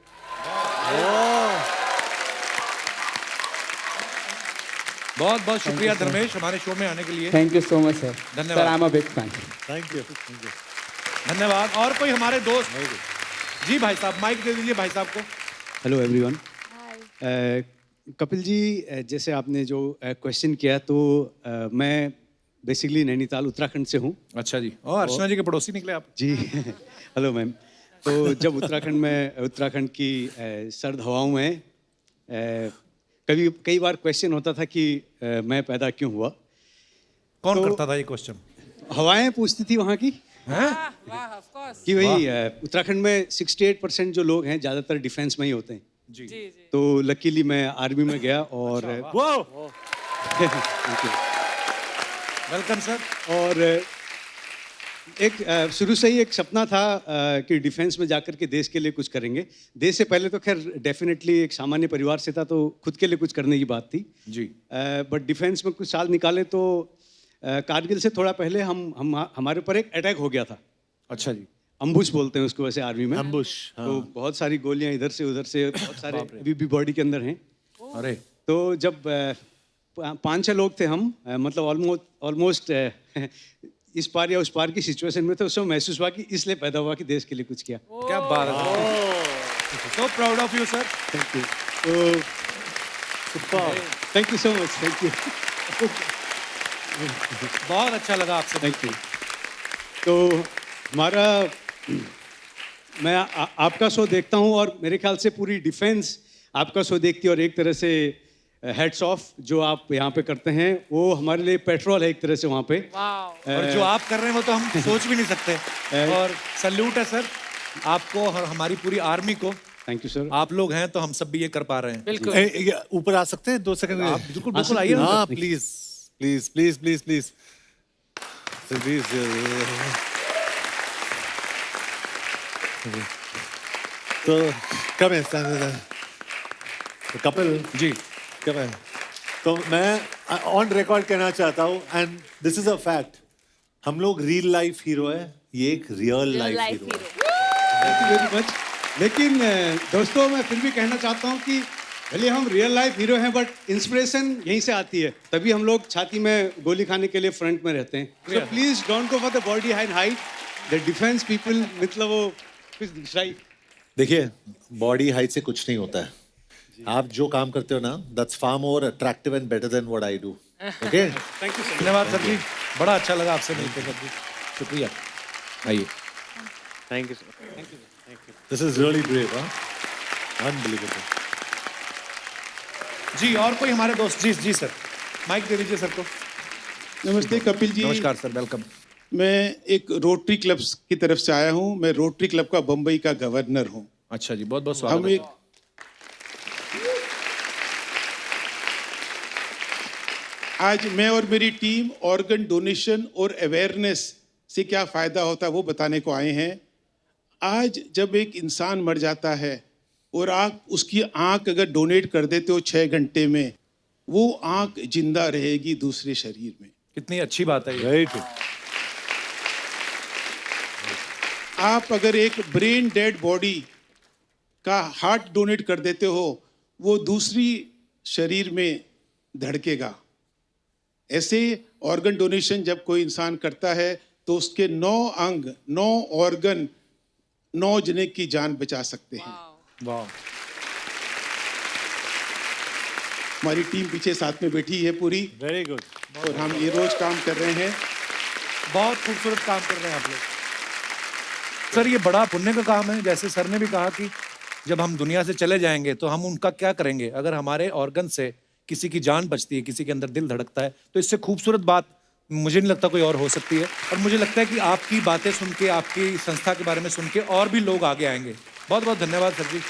बहुत बहुत शुक्रिया धर्मेश हमारे शो में आने के लिए। Thank you so much sir. धन्यवाद। Sir I am a big fan. Thank you. धन्यवाद। और कोई हमारे दोस्त? जी भाई साहब, माइक दे दीजिए भाई साहब को। Hello everyone. कपिल जी, जैसे आपने जो क्वेश्चन किया, तो मैं बेसिकली नैनीताल उत्तराखंड से हूँ। अच्छा जी, और अर्चना जी के पड़ोसी निकले आप। जी हेलो मैम। तो जब उत्तराखंड की सर्द हवाओं में कई बार क्वेश्चन होता था कि मैं पैदा क्यों हुआ। कौन करता था ये क्वेश्चन? हवाएं पूछती थी वहाँ की कि भाई उत्तराखंड में 68% जो लोग हैं ज़्यादातर डिफेंस में ही होते हैं। जी। तो लकीली मैं आर्मी में गया और वेलकम सर। और एक शुरू से ही एक सपना था कि डिफेंस में जाकर के देश के लिए कुछ करेंगे। देश से पहले तो खैर डेफिनेटली एक सामान्य परिवार से था, तो खुद के लिए कुछ करने की बात थी जी। बट डिफेंस में कुछ साल निकाले तो कारगिल से थोड़ा पहले हमारे ऊपर एक अटैक हो गया था। अच्छा जी। अम्बुश बोलते हैं उसको वैसे आर्मी में। अम्बुश, हाँ। तो बहुत सारी गोलियां इधर से उधर से, बहुत सारे अभी भी बॉडी के अंदर हैं। अरे तो जब 5-6 लोग थे हम, मतलब ऑलमोस्ट इस पार या उस पार की सिचुएशन में थे, उस समय महसूस हुआ कि इसलिए पैदा हुआ कि देश के लिए कुछ किया। क्या बात है। So proud of you sir. Thank you. तो thank you so much. Thank you. बहुत अच्छा लगा आपसे। Thank you. तो हमारा मैं आपका शो देखता हूँ और मेरे ख्याल से पूरी डिफेंस आपका शो देखती है और एक तरह से हेड्स ऑफ जो आप यहाँ पे करते हैं, वो हमारे लिए पेट्रोल है एक तरह से वहाँ पे। और जो आप कर रहे हैं वो तो हम सोच भी नहीं सकते। और सल्यूट है सर आपको और हमारी पूरी आर्मी को। Thank you sir. आप लोग हैं तो हम सब भी ये कर पा रहे हैं। बिल्कुल। ऊपर आ सकते हैं 2 सेकंड? आप बिल्कुल बिल्कुल आइए। हाँ please please please please please please. तो कम है कपिल जी, कम है। तो मैं ऑन रिकॉर्ड कहना चाहता हूँ, and this is a fact, हम लोग रियल लाइफ हीरो है, ये एक रियल लाइफ हीरो है। Thank you very much. लेकिन दोस्तों मैं फिर भी कहना चाहता हूँ कि भले हम रियल लाइफ हीरो हैं, बट इंस्पिरेशन यहीं से आती है, तभी हम लोग छाती में गोली खाने के लिए फ्रंट में रहते हैं। So please don't go for the body height, the defence people, मतलब वो कुछ दूसरा ही। देखिए बॉडी हाइट से कुछ नहीं होता है, आप जो काम करते हो ना, that's far more attractive and better than what I do. Okay, thank you sir. धन्यवाद सर जी, बड़ा अच्छा लगा आपसे मिलकर सर जी, शुक्रिया। आइए। Thank you sir. Thank you. This is really great, unbelievable. जी और कोई हमारे दोस्त? जी जी सर, माइक दे दीजिए सर को। नमस्ते कपिल जी। नमस्कार सर, वेलकम। मैं एक रोटरी क्लब की तरफ से आया हूं, मैं रोटरी क्लब का बम्बई का गवर्नर हूं। अच्छा जी, बहुत बहुत स्वागत हम है। एक आज मैं और मेरी टीम ऑर्गन डोनेशन और अवेयरनेस से क्या फ़ायदा होता है वो बताने को आए हैं। आज जब एक इंसान मर जाता है और आप उसकी आँख अगर डोनेट कर देते हो 6 घंटे में, वो आँख जिंदा रहेगी दूसरे शरीर में। कितनी अच्छी बात है ये। राइट। आप अगर एक ब्रेन डेड बॉडी का हार्ट डोनेट कर देते हो, वो दूसरी शरीर में धड़केगा। ऐसे ऑर्गन डोनेशन जब कोई इंसान करता है तो उसके 9 अंग, 9 ऑर्गन, 9 जने की जान बचा सकते हैं। वाह। हमारी टीम पीछे साथ में बैठी है पूरी, वेरी गुड। और हम ये रोज काम कर रहे हैं। बहुत खूबसूरत काम कर रहे हैं आप लोग सर। ये बड़ा पुण्य का काम है। जैसे सर ने भी कहा कि जब हम दुनिया से चले जाएंगे तो हम उनका क्या करेंगे। अगर हमारे ऑर्गन से किसी की जान बचती है, किसी के अंदर दिल धड़कता है, तो इससे खूबसूरत बात मुझे नहीं लगता कोई और हो सकती है। और मुझे लगता है कि आपकी बातें सुन के, आपकी संस्था के बारे में सुन के और भी लोग आगे आएंगे। बहुत बहुत धन्यवाद सर जी।